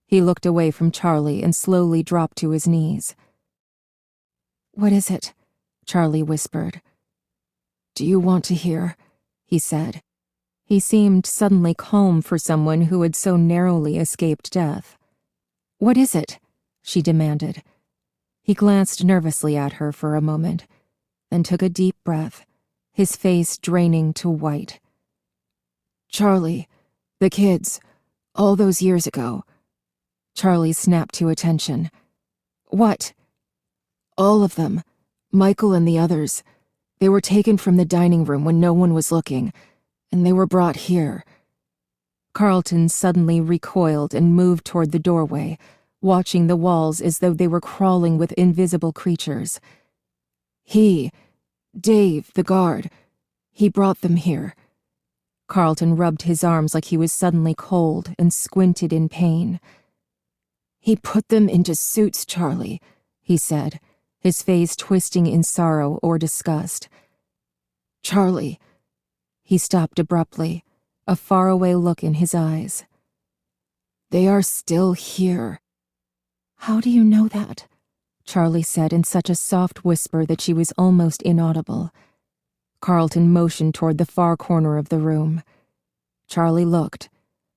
He looked away from Charlie and slowly dropped to his knees. "What is it?" Charlie whispered. "Do you want to hear?" he said. He seemed suddenly calm for someone who had so narrowly escaped death. "What is it?" she demanded. He glanced nervously at her for a moment, then took a deep breath, his face draining to white. "Charlie, the kids, all those years ago." Charlie snapped to attention. "What?" "All of them. Michael and the others. They were taken from the dining room when no one was looking, and they were brought here." Carlton suddenly recoiled and moved toward the doorway, watching the walls as though they were crawling with invisible creatures. Dave, the guard, he brought them here." Carlton rubbed his arms like he was suddenly cold and squinted in pain. "He put them into suits, Charlie," he said, his face twisting in sorrow or disgust. "Charlie." He stopped abruptly, a faraway look in his eyes. "They are still here." "How do you know that?" Charlie said in such a soft whisper that she was almost inaudible. Carlton motioned toward the far corner of the room. Charlie looked.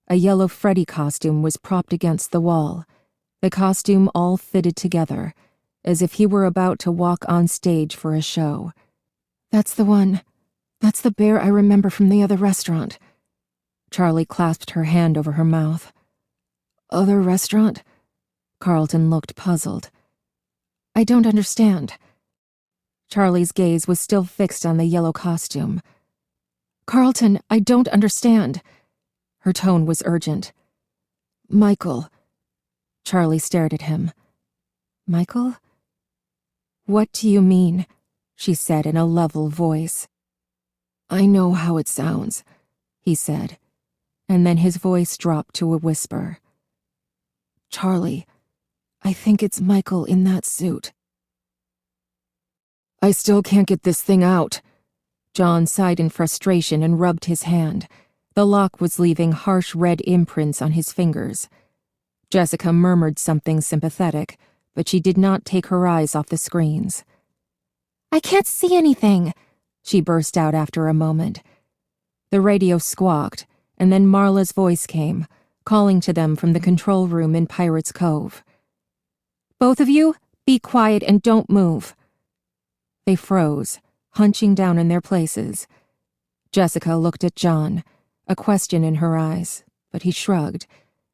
A yellow Freddy costume was propped against the wall, the costume all fitted together, as if he were about to walk on stage for a show. "That's the one. That's the bear I remember from the other restaurant." Charlie clasped her hand over her mouth. "Other restaurant?" Carlton looked puzzled. "I don't understand." Charlie's gaze was still fixed on the yellow costume. "Carlton, I don't understand." Her tone was urgent. "Michael." Charlie stared at him. "Michael?" "What do you mean?" she said in a level voice. "I know how it sounds," he said, and then his voice dropped to a whisper. "Charlie, I think it's Michael in that suit." "I still can't get this thing out." John sighed in frustration and rubbed his hand. The lock was leaving harsh red imprints on his fingers. Jessica murmured something sympathetic, but she did not take her eyes off the screens. "I can't see anything," she burst out after a moment. The radio squawked, and then Marla's voice came, calling to them from the control room in Pirate's Cove. "Both of you, be quiet and don't move." They froze, hunching down in their places. Jessica looked at John, a question in her eyes, but he shrugged,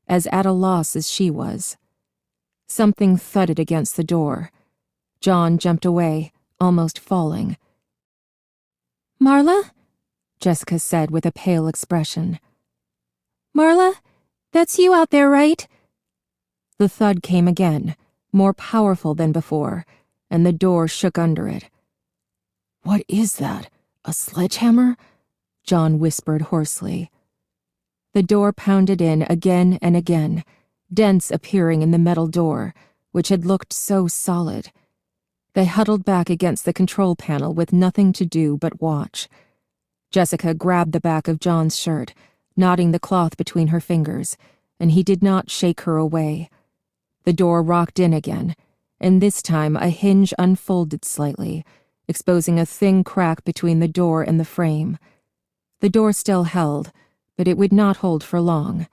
as at a loss as she was. Something thudded against the door. John jumped away, almost falling. "Marla?" Jessica said with a pale expression. "Marla, that's you out there, right?" The thud came again, more powerful than before, and the door shook under it. "What is that? A sledgehammer?" John whispered hoarsely. The door pounded in again and again, dents appearing in the metal door, which had looked so solid. They huddled back against the control panel with nothing to do but watch. Jessica grabbed the back of John's shirt, knotting the cloth between her fingers, and he did not shake her away. The door rocked in again, and this time a hinge unfolded slightly, exposing a thin crack between the door and the frame. The door still held, but it would not hold for long.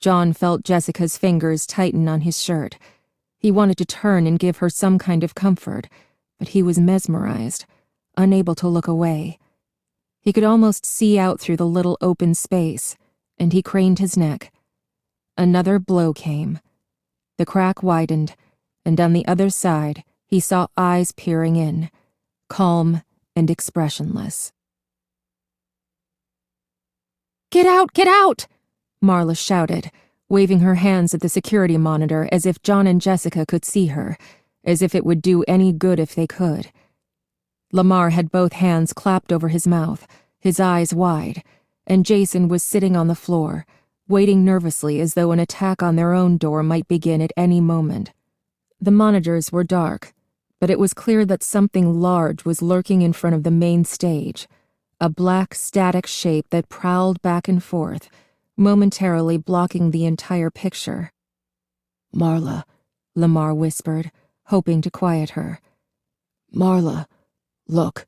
John felt Jessica's fingers tighten on his shirt. He wanted to turn and give her some kind of comfort, but he was mesmerized, unable to look away. He could almost see out through the little open space, and he craned his neck. Another blow came. The crack widened, and on the other side he saw eyes peering in, calm and expressionless. "Get out! Get out!" Marla shouted, waving her hands at the security monitor as if John and Jessica could see her, as if it would do any good if they could. Lamar had both hands clapped over his mouth, his eyes wide, and Jason was sitting on the floor, waiting nervously as though an attack on their own door might begin at any moment. The monitors were dark, but it was clear that something large was lurking in front of the main stage, a black static shape that prowled back and forth, momentarily blocking the entire picture. "Marla," Lamar whispered, hoping to quiet her. "Marla, look."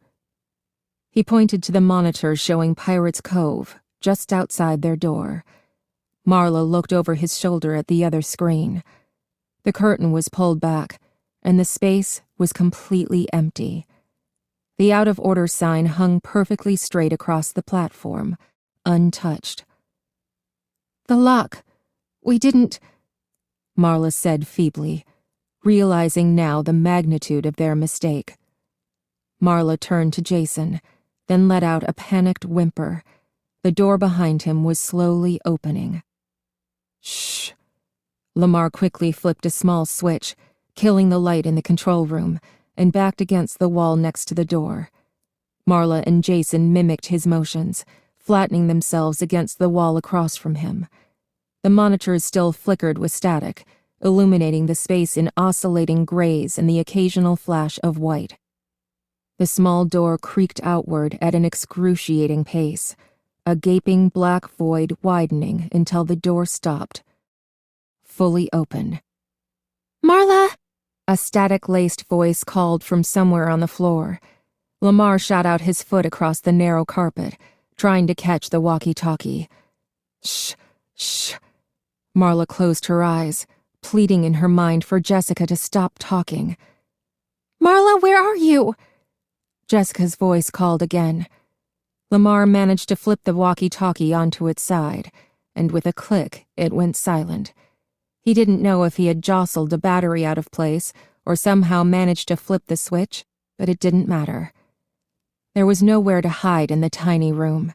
He pointed to the monitor showing Pirates Cove, just outside their door. Marla looked over his shoulder at the other screen. The curtain was pulled back, and the space was completely empty. The out-of-order sign hung perfectly straight across the platform, untouched. "The lock. We didn't," Marla said feebly, realizing now the magnitude of their mistake. Marla turned to Jason, then let out a panicked whimper. The door behind him was slowly opening. "Shh." Lamar quickly flipped a small switch, killing the light in the control room, and backed against the wall next to the door. Marla and Jason mimicked his motions, flattening themselves against the wall across from him. The monitors still flickered with static, illuminating the space in oscillating grays and the occasional flash of white. The small door creaked outward at an excruciating pace, a gaping black void widening until the door stopped. Fully open. "Marla!" A static-laced voice called from somewhere on the floor. Lamar shot out his foot across the narrow carpet, trying to catch the walkie-talkie. "Shh, shh." Marla closed her eyes, pleading in her mind for Jessica to stop talking. "Marla, where are you?" Jessica's voice called again. Lamar managed to flip the walkie-talkie onto its side, and with a click, it went silent. He didn't know if he had jostled a battery out of place or somehow managed to flip the switch, but it didn't matter. There was nowhere to hide in the tiny room.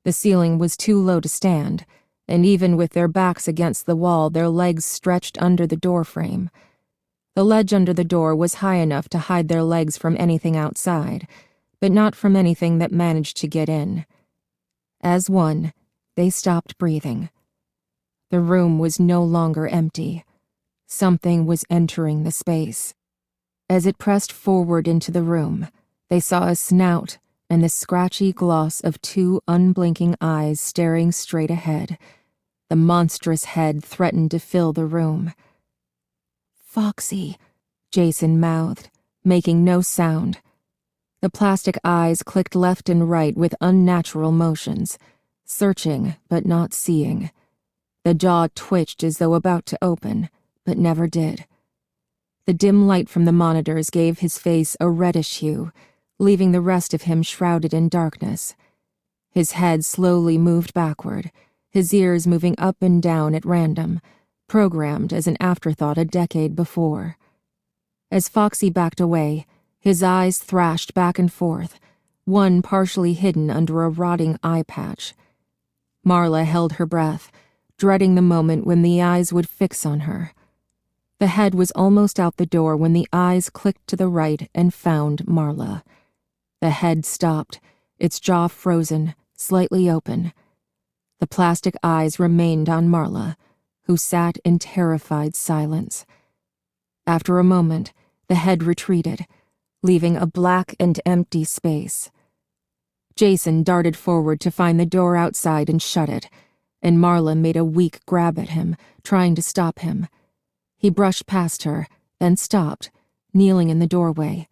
The ceiling was too low to stand, and even with their backs against the wall, their legs stretched under the door frame. The ledge under the door was high enough to hide their legs from anything outside, but not from anything that managed to get in. As one, they stopped breathing. The room was no longer empty. Something was entering the space. As it pressed forward into the room, they saw a snout and the scratchy gloss of two unblinking eyes staring straight ahead. The monstrous head threatened to fill the room. "Foxy," Jason mouthed, making no sound. The plastic eyes clicked left and right with unnatural motions, searching but not seeing. The jaw twitched as though about to open, but never did. The dim light from the monitors gave his face a reddish hue, leaving the rest of him shrouded in darkness. His head slowly moved backward, his ears moving up and down at random, programmed as an afterthought a decade before. As Foxy backed away, his eyes thrashed back and forth, one partially hidden under a rotting eye patch. Marla held her breath, dreading the moment when the eyes would fix on her. The head was almost out the door when the eyes clicked to the right and found Marla. The head stopped, its jaw frozen, slightly open. The plastic eyes remained on Marla, who sat in terrified silence. After a moment, the head retreated, leaving a black and empty space. Jason darted forward to find the door outside and shut it, and Marla made a weak grab at him, trying to stop him. He brushed past her, then stopped, kneeling in the doorway.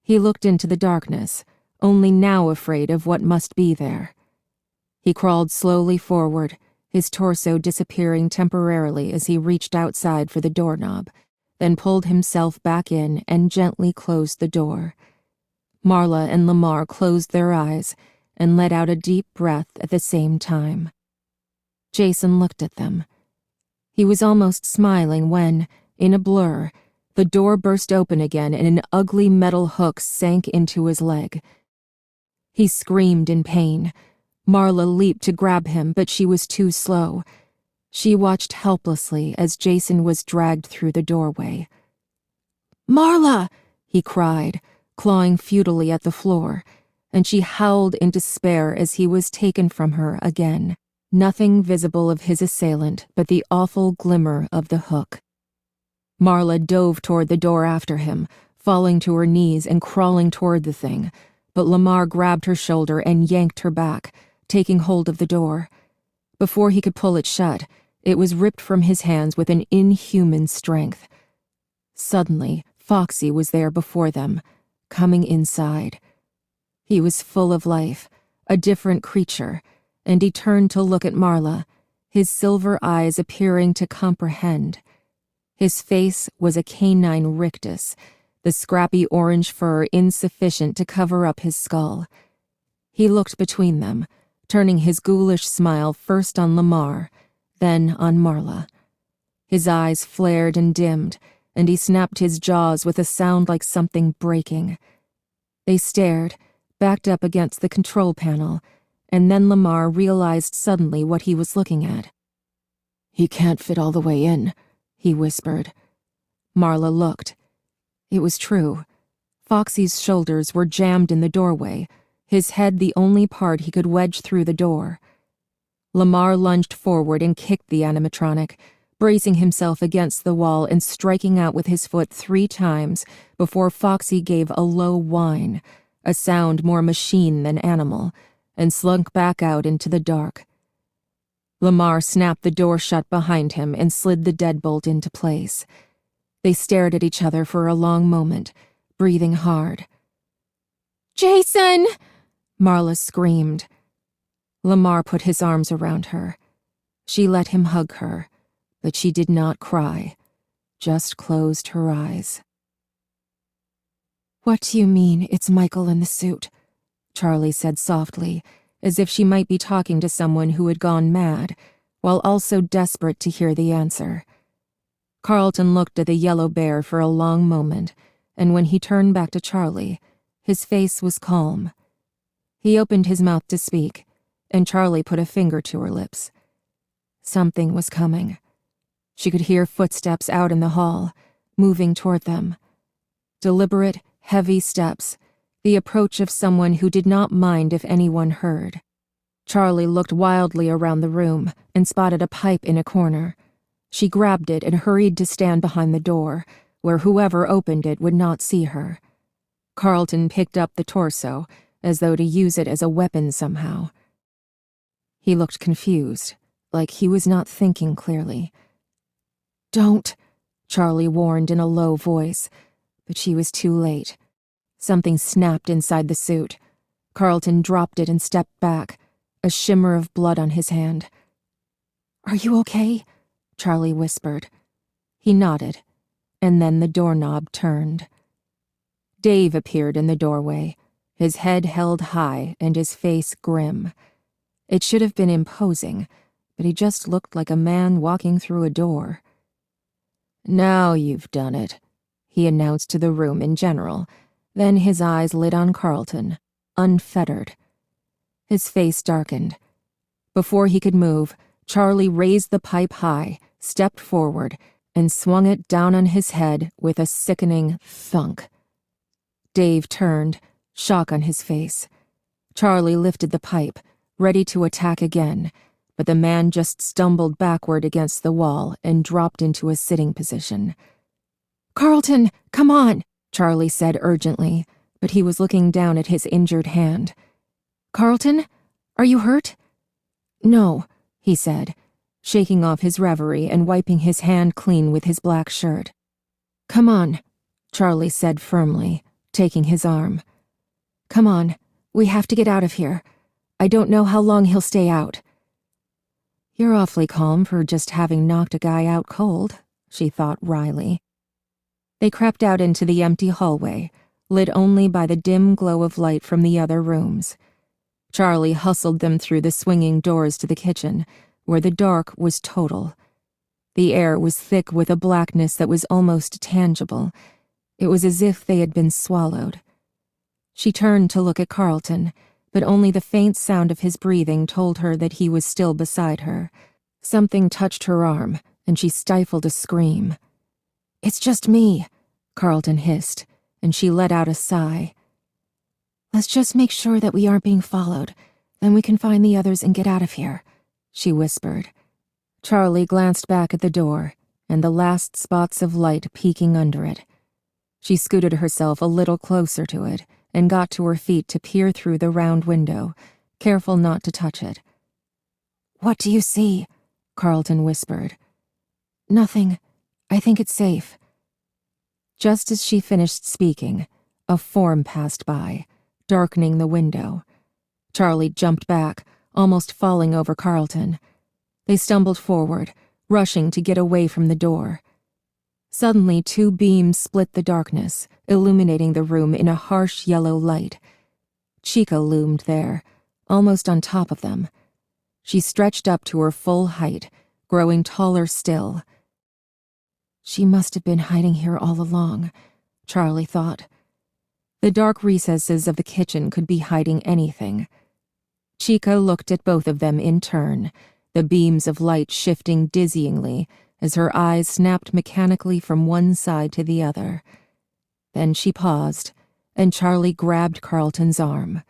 He looked into the darkness, only now afraid of what must be there. He crawled slowly forward, his torso disappearing temporarily as he reached outside for the doorknob, then pulled himself back in and gently closed the door. Marla and Lamar closed their eyes and let out a deep breath at the same time. Jason looked at them. He was almost smiling when, in a blur, the door burst open again and an ugly metal hook sank into his leg. He screamed in pain. Marla leaped to grab him, but she was too slow. She watched helplessly as Jason was dragged through the doorway. "Marla!" he cried, clawing futilely at the floor, and she howled in despair as he was taken from her again, nothing visible of his assailant but the awful glimmer of the hook. Marla dove toward the door after him, falling to her knees and crawling toward the thing, but Lamar grabbed her shoulder and yanked her back, taking hold of the door. Before he could pull it shut, it was ripped from his hands with an inhuman strength. Suddenly, Foxy was there before them, coming inside. He was full of life, a different creature, and he turned to look at Marla, his silver eyes appearing to comprehend. His face was a canine rictus, the scrappy orange fur insufficient to cover up his skull. He looked between them, turning his ghoulish smile first on Lamar, then on Marla. His eyes flared and dimmed, and he snapped his jaws with a sound like something breaking. They stared, backed up against the control panel, and then Lamar realized suddenly what he was looking at. "He can't fit all the way in," he whispered. Marla looked. It was true. Foxy's shoulders were jammed in the doorway, his head the only part he could wedge through the door. Lamar lunged forward and kicked the animatronic, bracing himself against the wall and striking out with his foot 3 times before Foxy gave a low whine, a sound more machine than animal, and slunk back out into the dark. Lamar snapped the door shut behind him and slid the deadbolt into place. They stared at each other for a long moment, breathing hard. "Jason!" Marla screamed. Lamar put his arms around her. She let him hug her, but she did not cry, just closed her eyes. "What do you mean it's Michael in the suit?" Charlie said softly, as if she might be talking to someone who had gone mad, while also desperate to hear the answer. Carlton looked at the yellow bear for a long moment, and when he turned back to Charlie, his face was calm. He opened his mouth to speak, and Charlie put a finger to her lips. Something was coming. She could hear footsteps out in the hall, moving toward them. Deliberate, heavy steps, the approach of someone who did not mind if anyone heard. Charlie looked wildly around the room and spotted a pipe in a corner. She grabbed it and hurried to stand behind the door, where whoever opened it would not see her. Carlton picked up the torso, as though to use it as a weapon somehow. He looked confused, like he was not thinking clearly. "Don't," Charlie warned in a low voice, but she was too late. Something snapped inside the suit. Carlton dropped it and stepped back, a shimmer of blood on his hand. "Are you okay?" Charlie whispered. He nodded, and then the doorknob turned. Dave appeared in the doorway, his head held high and his face grim. It should have been imposing, but he just looked like a man walking through a door. "Now you've done it," he announced to the room in general. Then his eyes lit on Carlton, unfettered. His face darkened. Before he could move, Charlie raised the pipe high, stepped forward, and swung it down on his head with a sickening thunk. Dave turned, shock on his face. Charlie lifted the pipe, ready to attack again, but the man just stumbled backward against the wall and dropped into a sitting position. "Carlton, come on," Charlie said urgently, but he was looking down at his injured hand. "Carlton, are you hurt?" "No," he said, shaking off his reverie and wiping his hand clean with his black shirt. "Come on," Charlie said firmly, taking his arm. "Come on, we have to get out of here. I don't know how long he'll stay out." "You're awfully calm for just having knocked a guy out cold," she thought wryly. They crept out into the empty hallway, lit only by the dim glow of light from the other rooms. Charlie hustled them through the swinging doors to the kitchen, where the dark was total. The air was thick with a blackness that was almost tangible. It was as if they had been swallowed. She turned to look at Carlton, but only the faint sound of his breathing told her that he was still beside her. Something touched her arm, and she stifled a scream. "It's just me," Carlton hissed, and she let out a sigh. "Let's just make sure that we aren't being followed. Then we can find the others and get out of here," she whispered. Charlie glanced back at the door, and the last spots of light peeking under it. She scooted herself a little closer to it and got to her feet to peer through the round window, careful not to touch it. "What do you see?" Carlton whispered. "Nothing. I think it's safe." Just as she finished speaking, a form passed by, darkening the window. Charlie jumped back, almost falling over Carlton. They stumbled forward, rushing to get away from the door. Suddenly, two beams split the darkness, illuminating the room in a harsh yellow light. Chica loomed there, almost on top of them. She stretched up to her full height, growing taller still. She must have been hiding here all along, Charlie thought. The dark recesses of the kitchen could be hiding anything. Chica looked at both of them in turn, the beams of light shifting dizzyingly as her eyes snapped mechanically from one side to the other. Then she paused, and Charlie grabbed Carlton's arm.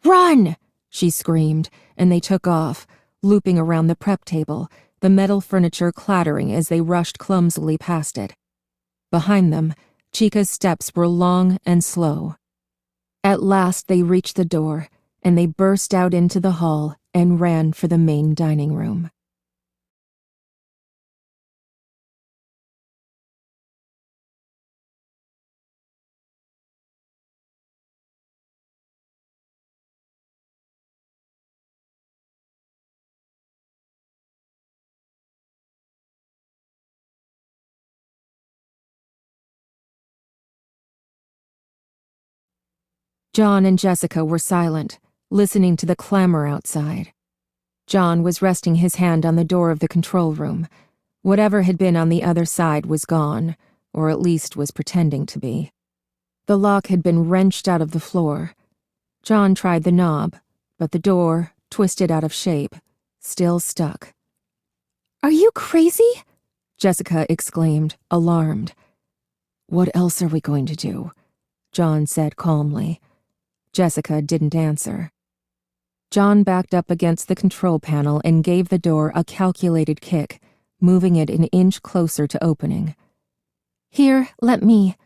"Run!" she screamed, and they took off, looping around the prep table, the metal furniture clattering as they rushed clumsily past it. Behind them, Chica's steps were long and slow. At last they reached the door, and they burst out into the hall and ran for the main dining room. John and Jessica were silent, listening to the clamor outside. John was resting his hand on the door of the control room. Whatever had been on the other side was gone, or at least was pretending to be. The lock had been wrenched out of the floor. John tried the knob, but the door, twisted out of shape, still stuck. "Are you crazy?" Jessica exclaimed, alarmed. "What else are we going to do?" John said calmly. Jessica didn't answer. John backed up against the control panel and gave the door a calculated kick, moving it an inch closer to opening. "Here, let me,"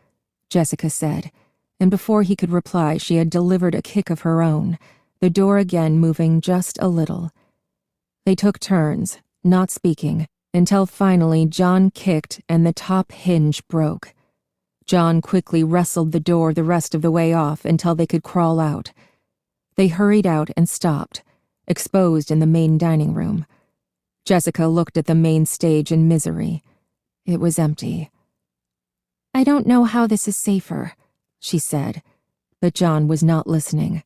Jessica said, and before he could reply she had delivered a kick of her own, the door again moving just a little. They took turns, not speaking, until finally John kicked and the top hinge broke. John quickly wrestled the door the rest of the way off until they could crawl out. They hurried out and stopped, exposed in the main dining room. Jessica looked at the main stage in misery. It was empty. "I don't know how this is safer," she said, but John was not listening.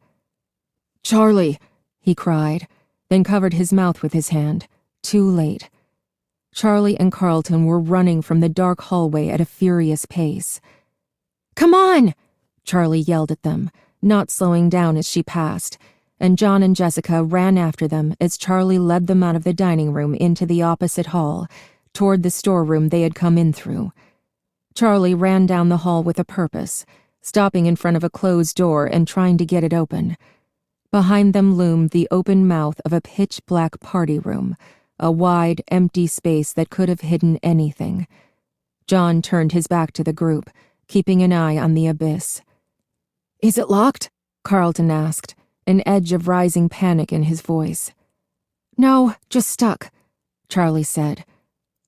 "Charlie!" he cried, then covered his mouth with his hand, too late. Charlie and Carlton were running from the dark hallway at a furious pace. "Come on!" Charlie yelled at them, not slowing down as she passed, and John and Jessica ran after them as Charlie led them out of the dining room into the opposite hall, toward the storeroom they had come in through. Charlie ran down the hall with a purpose, stopping in front of a closed door and trying to get it open. Behind them loomed the open mouth of a pitch-black party room, a wide, empty space that could have hidden anything. John turned his back to the group, keeping an eye on the abyss. "Is it locked?" Carlton asked, an edge of rising panic in his voice. "No, just stuck," Charlie said.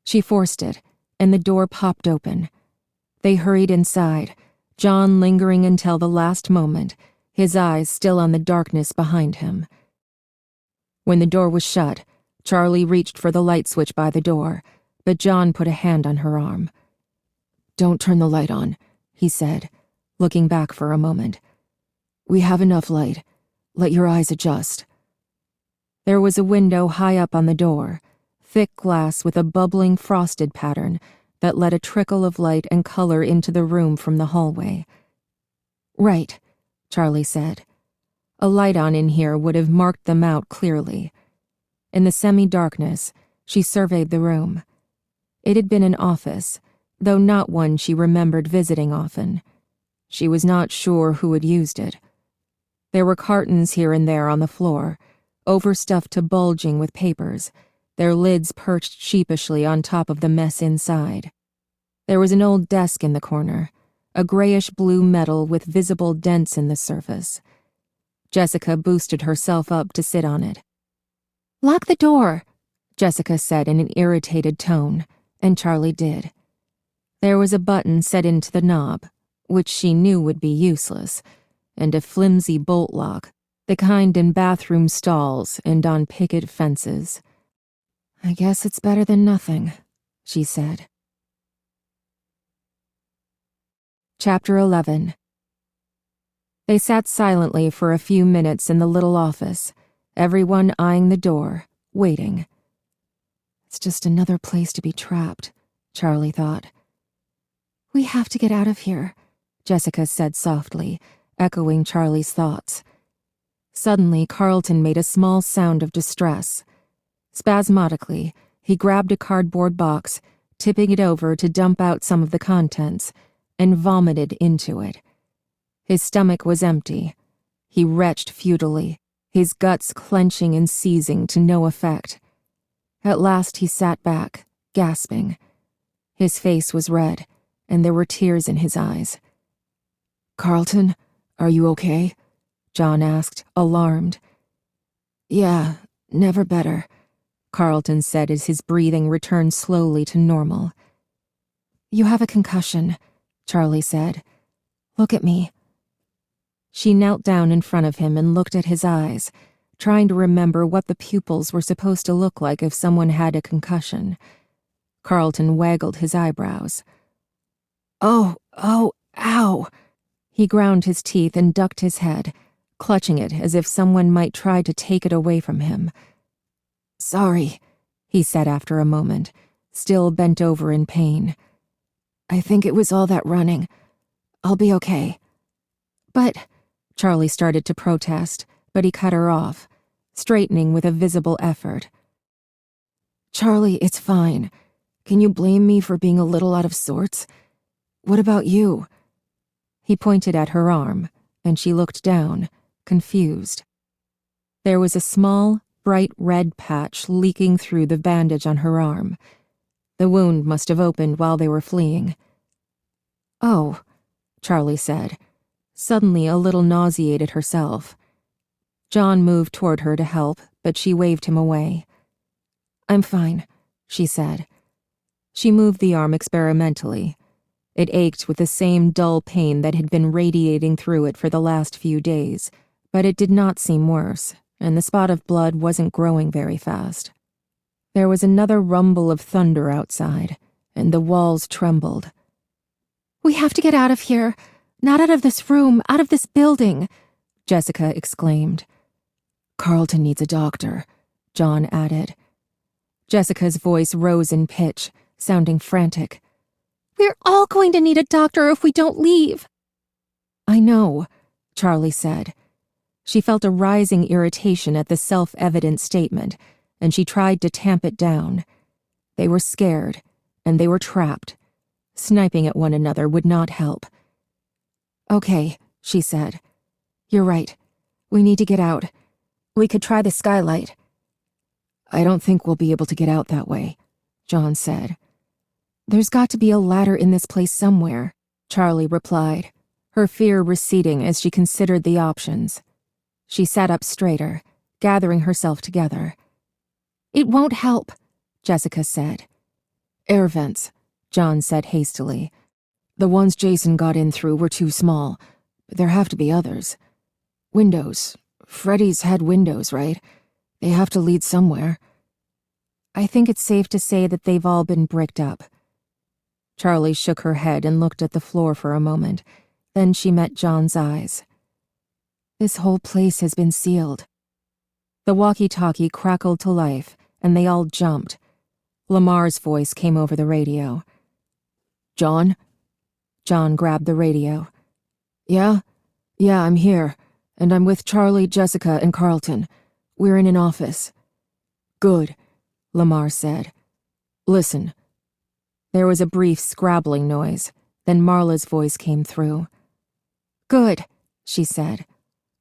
She forced it, and the door popped open. They hurried inside, John lingering until the last moment, his eyes still on the darkness behind him. When the door was shut, Charlie reached for the light switch by the door, but John put a hand on her arm. "Don't turn the light on," he said, looking back for a moment. "We have enough light. Let your eyes adjust." There was a window high up on the door, thick glass with a bubbling frosted pattern that let a trickle of light and color into the room from the hallway. "Right," Charlie said. A light on in here would have marked them out clearly. In the semi-darkness, she surveyed the room. It had been an office, though not one she remembered visiting often. She was not sure who had used it. There were cartons here and there on the floor, overstuffed to bulging with papers, their lids perched sheepishly on top of the mess inside. There was an old desk in the corner, a grayish-blue metal with visible dents in the surface. Jessica boosted herself up to sit on it. "Lock the door," Jessica said in an irritated tone, and Charlie did. There was a button set into the knob, which she knew would be useless, and a flimsy bolt lock, the kind in bathroom stalls and on picket fences. "I guess it's better than nothing," she said. Chapter 11. They sat silently for a few minutes in the little office, everyone eyeing the door, waiting. "It's just another place to be trapped," Charlie thought. "We have to get out of here," Jessica said softly, echoing Charlie's thoughts. Suddenly, Carlton made a small sound of distress. Spasmodically, he grabbed a cardboard box, tipping it over to dump out some of the contents, and vomited into it. His stomach was empty. He retched futilely, his guts clenching and seizing to no effect. At last he sat back, gasping. His face was red, and there were tears in his eyes. "Carlton, are you okay?" John asked, alarmed. "Yeah, never better," Carlton said as his breathing returned slowly to normal. "You have a concussion," Charlie said. "Look at me." She knelt down in front of him and looked at his eyes, trying to remember what the pupils were supposed to look like if someone had a concussion. Carlton waggled his eyebrows. Oh, ow. He ground his teeth and ducked his head, clutching it as if someone might try to take it away from him. "Sorry," he said after a moment, still bent over in pain. "I think it was all that running. I'll be okay." "But," Charlie started to protest, but he cut her off, straightening with a visible effort. "Charlie, it's fine. Can you blame me for being a little out of sorts? What about you?" He pointed at her arm, and she looked down, confused. There was a small, bright red patch leaking through the bandage on her arm. The wound must have opened while they were fleeing. "Oh," Charlie said, suddenly a little nauseated herself. John moved toward her to help, but she waved him away. "I'm fine," she said. She moved the arm experimentally. It ached with the same dull pain that had been radiating through it for the last few days, but it did not seem worse, and the spot of blood wasn't growing very fast. There was another rumble of thunder outside, and the walls trembled. "We have to get out of here. Not out of this room, out of this building," Jessica exclaimed. "Carlton needs a doctor," John added. Jessica's voice rose in pitch, sounding frantic. "We're all going to need a doctor if we don't leave." "I know," Charlie said. She felt a rising irritation at the self-evident statement, and she tried to tamp it down. They were scared, and they were trapped. Sniping at one another would not help. "Okay," she said. "You're right. We need to get out. We could try the skylight. I don't think we'll be able to get out that way, John said. There's got to be a ladder in this place somewhere, Charlie replied, her fear receding as she considered the options. She sat up straighter, gathering herself together. It won't help, Jessica said. Air vents, John said hastily. The ones Jason got in through were too small, but there have to be others. Windows. Freddy's had windows, right? They have to lead somewhere. I think it's safe to say that they've all been bricked up. Charlie shook her head and looked at the floor for a moment. Then she met John's eyes. This whole place has been sealed. The walkie-talkie crackled to life, and they all jumped. Lamar's voice came over the radio. John? John grabbed the radio. Yeah? Yeah, I'm here, and I'm with Charlie, Jessica, and Carlton. We're in an office. Good, Lamar said. Listen. There was a brief scrabbling noise, then Marla's voice came through. Good, she said.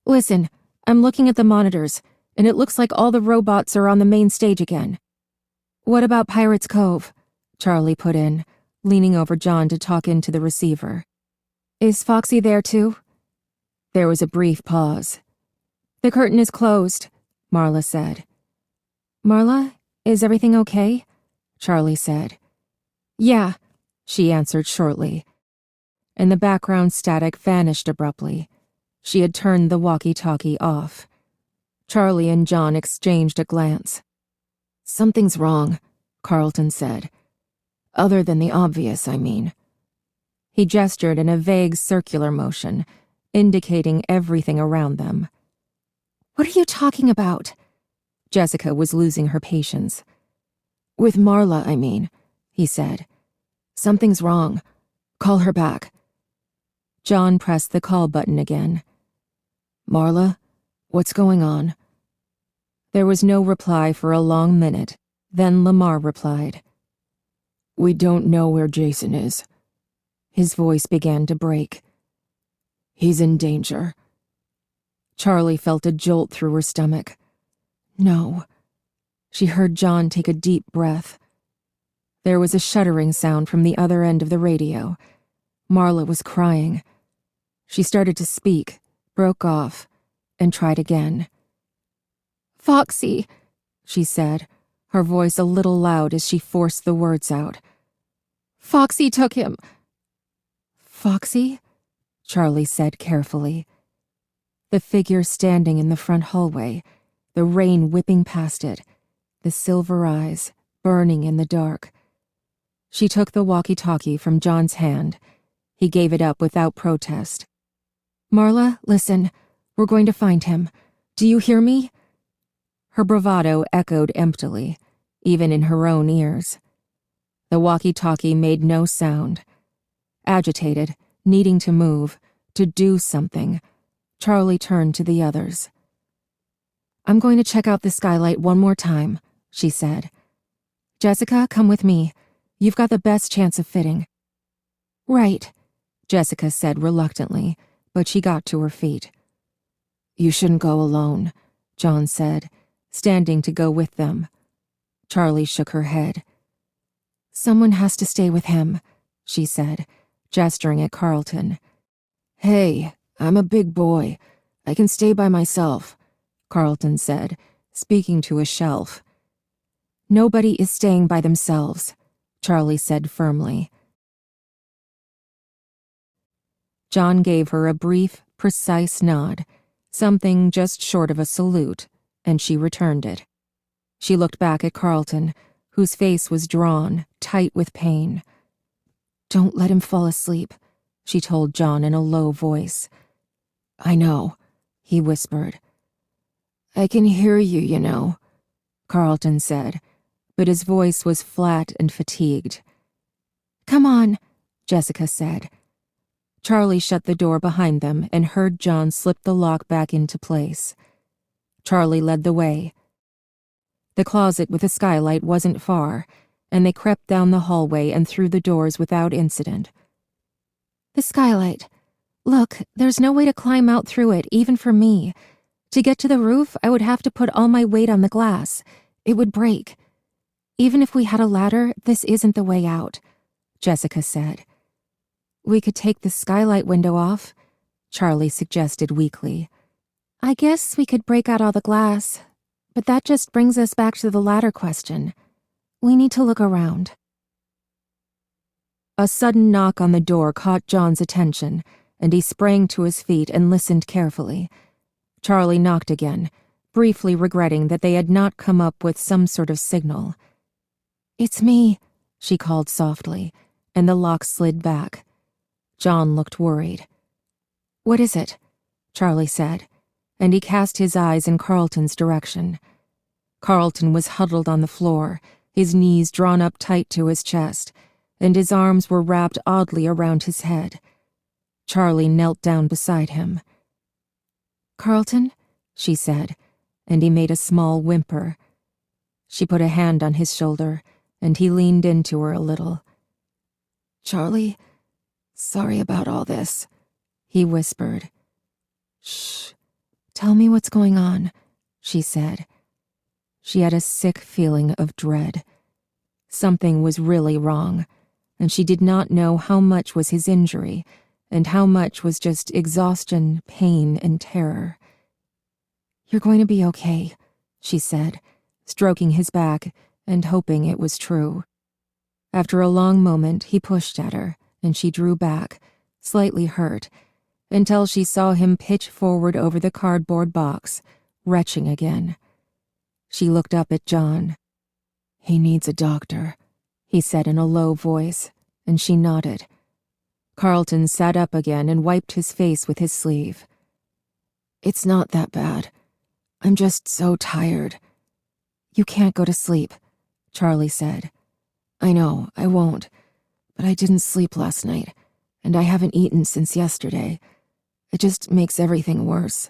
Listen, I'm looking at the monitors, and it looks like all the robots are on the main stage again. What about Pirates Cove? Charlie put in, leaning over John to talk into the receiver. Is Foxy there too? There was a brief pause. The curtain is closed, Marla said. Marla, is everything okay? Charlie said. Yeah, she answered shortly. And the background static vanished abruptly. She had turned the walkie-talkie off. Charlie and John exchanged a glance. Something's wrong, Carlton said. Other than the obvious, I mean. He gestured in a vague circular motion, indicating everything around them. What are you talking about? Jessica was losing her patience. With Marla, I mean, he said. Something's wrong. Call her back. John pressed the call button again. Marla, what's going on? There was no reply for a long minute. Then Lamar replied. We don't know where Jason is. His voice began to break. He's in danger. Charlie felt a jolt through her stomach. No. She heard John take a deep breath. There was a shuddering sound from the other end of the radio. Marla was crying. She started to speak, broke off, and tried again. Foxy, she said, her voice a little loud as she forced the words out. Foxy took him. Foxy? Charlie said carefully. The figure standing in the front hallway, the rain whipping past it, the silver eyes burning in the dark. She took the walkie-talkie from John's hand. He gave it up without protest. Marla, listen. We're going to find him. Do you hear me? Her bravado echoed emptily, even in her own ears. The walkie-talkie made no sound. Agitated, needing to move, to do something, Charlie turned to the others. I'm going to check out the skylight one more time, she said. Jessica, come with me. You've got the best chance of fitting. Right, Jessica said reluctantly, but she got to her feet. You shouldn't go alone, John said, standing to go with them. Charlie shook her head. Someone has to stay with him, she said, gesturing at Carlton. Hey, I'm a big boy. I can stay by myself, Carlton said, speaking to a shelf. Nobody is staying by themselves, Charlie said firmly. John gave her a brief, precise nod, something just short of a salute, and she returned it. She looked back at Carlton, whose face was drawn, tight with pain. Don't let him fall asleep, she told John in a low voice. I know, he whispered. I can hear you, you know, Carlton said, but his voice was flat and fatigued. Come on, Jessica said. Charlie shut the door behind them and heard John slip the lock back into place. Charlie led the way. The closet with the skylight wasn't far, and they crept down the hallway and through the doors without incident. The skylight. Look, there's no way to climb out through it, even for me. To get to the roof, I would have to put all my weight on the glass. It would break. Even if we had a ladder, this isn't the way out, Jessica said. We could take the skylight window off, Charlie suggested weakly. I guess we could break out all the glass, but that just brings us back to the ladder question. We need to look around. A sudden knock on the door caught John's attention, and he sprang to his feet and listened carefully. Charlie knocked again, briefly regretting that they had not come up with some sort of signal. It's me, she called softly, and the lock slid back. John looked worried. What is it? Charlie said, and he cast his eyes in Carlton's direction. Carlton was huddled on the floor, his knees drawn up tight to his chest, and his arms were wrapped oddly around his head. Charlie knelt down beside him. Carlton, she said, and he made a small whimper. She put a hand on his shoulder, and he leaned into her a little. Charlie, sorry about all this, he whispered. Shh, tell me what's going on, she said. She had a sick feeling of dread. Something was really wrong, and she did not know how much was his injury, and how much was just exhaustion, pain, and terror. You're going to be okay, she said, stroking his back and hoping it was true. After a long moment, he pushed at her, and she drew back, slightly hurt, until she saw him pitch forward over the cardboard box, retching again. She looked up at John. He needs a doctor, he said in a low voice, and she nodded. Carlton sat up again and wiped his face with his sleeve. It's not that bad. I'm just so tired. You can't go to sleep, Charlie said. I know, I won't, but I didn't sleep last night, and I haven't eaten since yesterday. It just makes everything worse.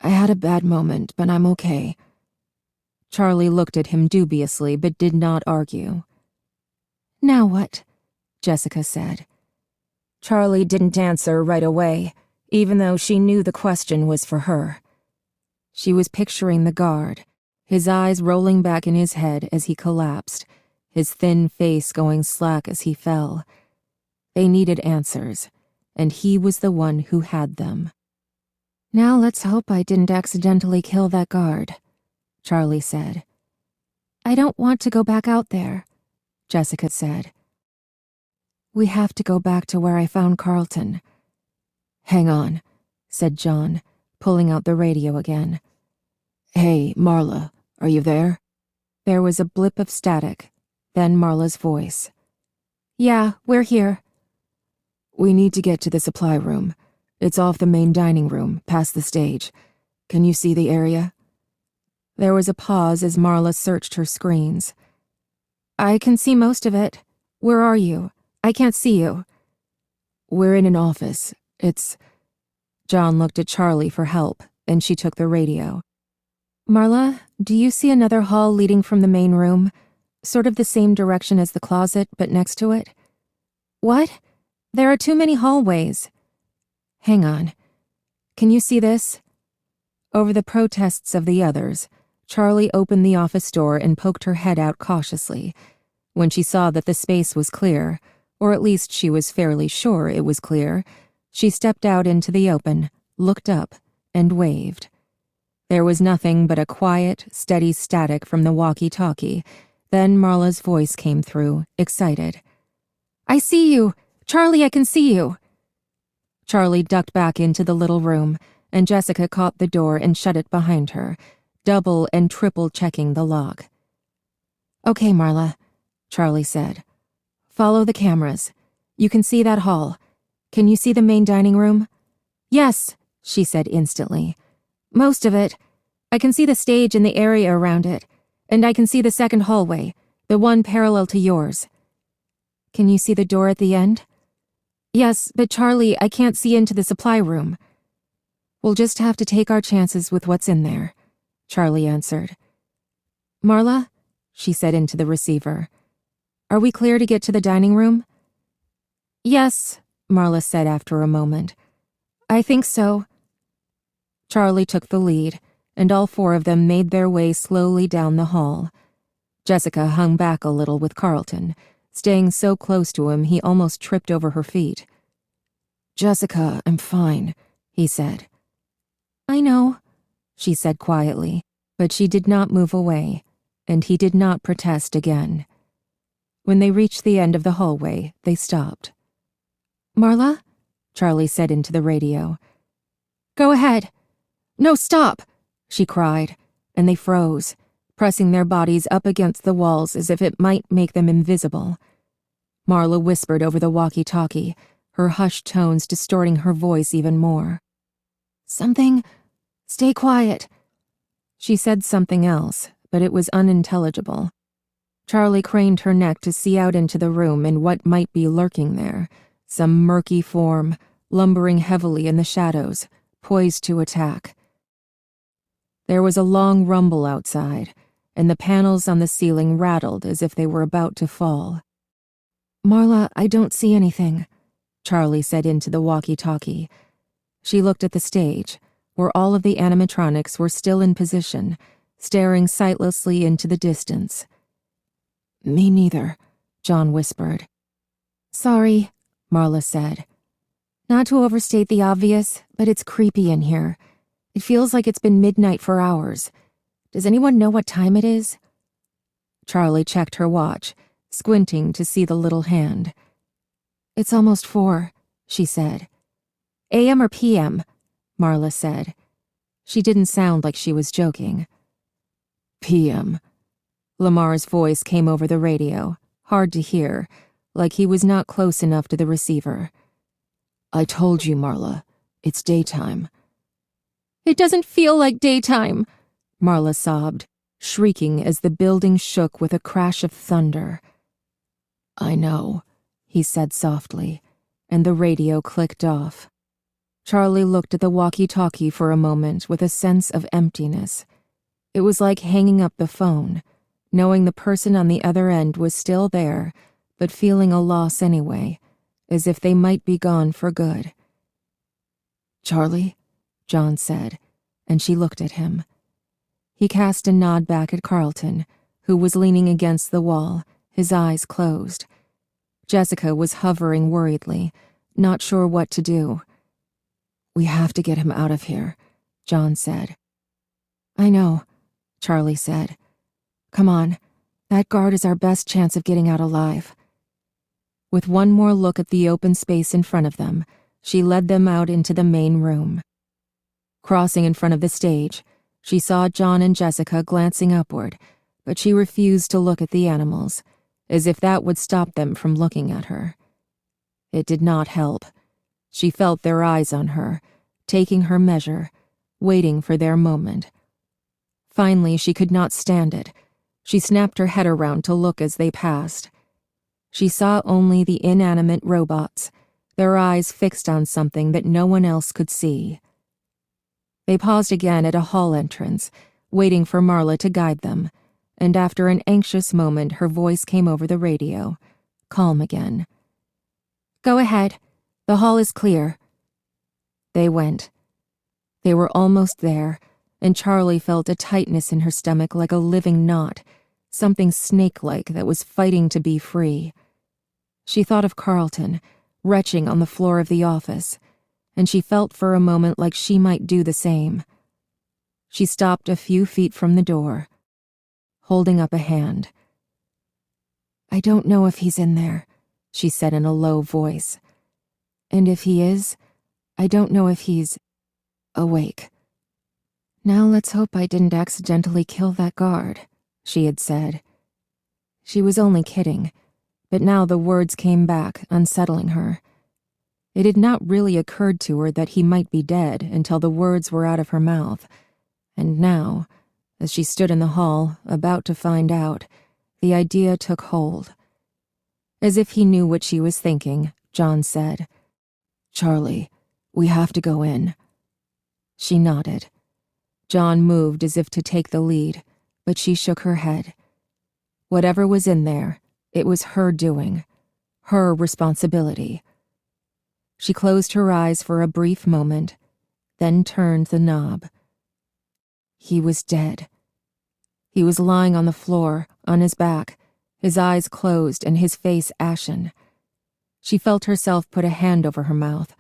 I had a bad moment, but I'm okay. Charlie looked at him dubiously, but did not argue. Now what? Jessica said. Charlie didn't answer right away, even though she knew the question was for her. She was picturing the guard, his eyes rolling back in his head as he collapsed, his thin face going slack as he fell. They needed answers, and he was the one who had them. Now let's hope I didn't accidentally kill that guard, Charlie said. I don't want to go back out there, Jessica said. We have to go back to where I found Carlton. Hang on, said John, pulling out the radio again. Hey, Marla, are you there? There was a blip of static, then Marla's voice. Yeah, we're here. We need to get to the supply room. It's off the main dining room, past the stage. Can you see the area? There was a pause as Marla searched her screens. I can see most of it. Where are you? I can't see you. We're in an office. It's... John looked at Charlie for help, and she took the radio. Marla, do you see another hall leading from the main room? Sort of the same direction as the closet, but next to it? What? There are too many hallways. Hang on. Can you see this? Over the protests of the others, Charlie opened the office door and poked her head out cautiously. When she saw that the space was clear, or at least she was fairly sure it was clear, she stepped out into the open, looked up, and waved. There was nothing but a quiet, steady static from the walkie-talkie. Then Marla's voice came through, excited. I see you! Charlie, I can see you! Charlie ducked back into the little room, and Jessica caught the door and shut it behind her, double and triple checking the lock. Okay, Marla, Charlie said. Follow the cameras. You can see that hall. Can you see the main dining room? Yes, she said instantly. Most of it. I can see the stage and the area around it, and I can see the second hallway, the one parallel to yours. Can you see the door at the end? Yes, but Charlie, I can't see into the supply room. We'll just have to take our chances with what's in there, Charlie answered. Marla, she said into the receiver, are we clear to get to the dining room? Yes, Marla said after a moment. I think so. Charlie took the lead, and all four of them made their way slowly down the hall. Jessica hung back a little with Carlton, staying so close to him he almost tripped over her feet. "Jessica, I'm fine," he said. "I know," she said quietly, but she did not move away, and he did not protest again. When they reached the end of the hallway, they stopped. "Marla?" Charlie said into the radio. "Go ahead." "No, stop!" she cried, and they froze, pressing their bodies up against the walls as if it might make them invisible. Marla whispered over the walkie-talkie, her hushed tones distorting her voice even more. "Something. Stay quiet." She said something else, but it was unintelligible. Charlie craned her neck to see out into the room and what might be lurking there, some murky form, lumbering heavily in the shadows, poised to attack. There was a long rumble outside, and the panels on the ceiling rattled as if they were about to fall. "Marla, I don't see anything," Charlie said into the walkie-talkie. She looked at the stage, where all of the animatronics were still in position, staring sightlessly into the distance. "Me neither," John whispered. "Sorry," Marla said. "Not to overstate the obvious, but it's creepy in here. It feels like it's been midnight for hours. Does anyone know what time it is?" Charlie checked her watch, squinting to see the little hand. "It's almost 4, she said. "AM or PM?" Marla said. She didn't sound like she was joking. "PM." Lamar's voice came over the radio, hard to hear, like he was not close enough to the receiver. "I told you, Marla. It's daytime." "It doesn't feel like daytime," Marla sobbed, shrieking as the building shook with a crash of thunder. "I know," he said softly, and the radio clicked off. Charlie looked at the walkie-talkie for a moment with a sense of emptiness. It was like hanging up the phone, knowing the person on the other end was still there, but feeling a loss anyway, as if they might be gone for good. "Charlie?" John said, and she looked at him. He cast a nod back at Carlton, who was leaning against the wall, his eyes closed. Jessica was hovering worriedly, not sure what to do. "We have to get him out of here," John said. "I know," Charlie said. "Come on. That guard is our best chance of getting out alive." With one more look at the open space in front of them, she led them out into the main room. Crossing in front of the stage, she saw John and Jessica glancing upward, but she refused to look at the animals, as if that would stop them from looking at her. It did not help. She felt their eyes on her, taking her measure, waiting for their moment. Finally, she could not stand it. She snapped her head around to look as they passed. She saw only the inanimate robots, their eyes fixed on something that no one else could see. They paused again at a hall entrance, waiting for Marla to guide them, and after an anxious moment her voice came over the radio, calm again. "Go ahead. The hall is clear." They went. They were almost there, and Charlie felt a tightness in her stomach like a living knot, something snake-like that was fighting to be free. She thought of Carlton, retching on the floor of the office, and she felt for a moment like she might do the same. She stopped a few feet from the door, holding up a hand. "I don't know if he's in there," she said in a low voice. "And if he is, I don't know if he's awake." "Now let's hope I didn't accidentally kill that guard," she had said. She was only kidding, but now the words came back, unsettling her. It had not really occurred to her that he might be dead until the words were out of her mouth, and now, as she stood in the hall, about to find out, the idea took hold. As if he knew what she was thinking, John said, "Charlie, we have to go in." She nodded. John moved as if to take the lead, but she shook her head. Whatever was in there, it was her doing, her responsibility. She closed her eyes for a brief moment, then turned the knob. He was dead. He was lying on the floor, on his back, his eyes closed and his face ashen. She felt herself put a hand over her mouth,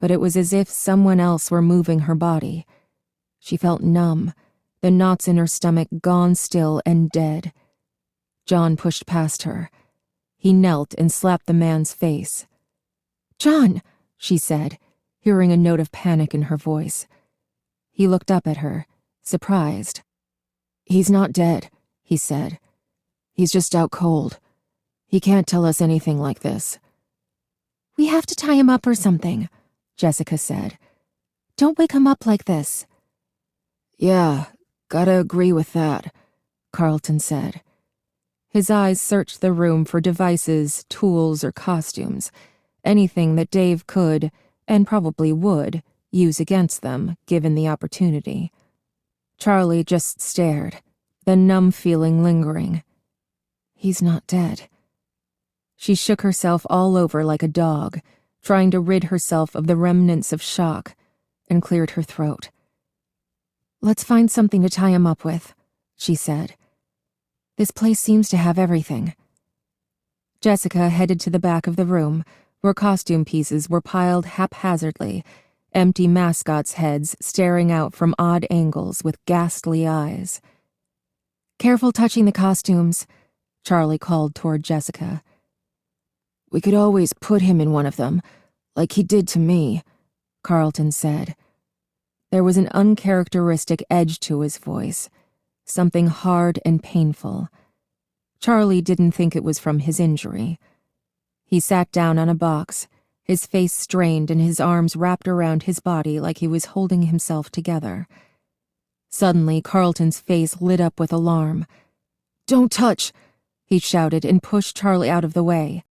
but it was as if someone else were moving her body. She felt numb, the knots in her stomach gone still and dead. John pushed past her. He knelt and slapped the man's face. "John," she said, hearing a note of panic in her voice. He looked up at her, surprised. "He's not dead," he said. "He's just out cold. He can't tell us anything like this." "We have to tie him up or something," Jessica said. "Don't wake him up like this." "Yeah, gotta agree with that," Carlton said. His eyes searched the room for devices, tools, or costumes, anything that Dave could, and probably would, use against them, given the opportunity. Charlie just stared, the numb feeling lingering. He's not dead. She shook herself all over like a dog, trying to rid herself of the remnants of shock, and cleared her throat. "Let's find something to tie him up with," she said. "This place seems to have everything." Jessica headed to the back of the room, where costume pieces were piled haphazardly, empty mascots' heads staring out from odd angles with ghastly eyes. "Careful touching the costumes," Charlie called toward Jessica. "We could always put him in one of them, like he did to me," Carlton said. There was an uncharacteristic edge to his voice, something hard and painful. Charlie didn't think it was from his injury. He sat down on a box, his face strained and his arms wrapped around his body like he was holding himself together. Suddenly, Carlton's face lit up with alarm. "Don't touch!" he shouted and pushed Charlie out of the way.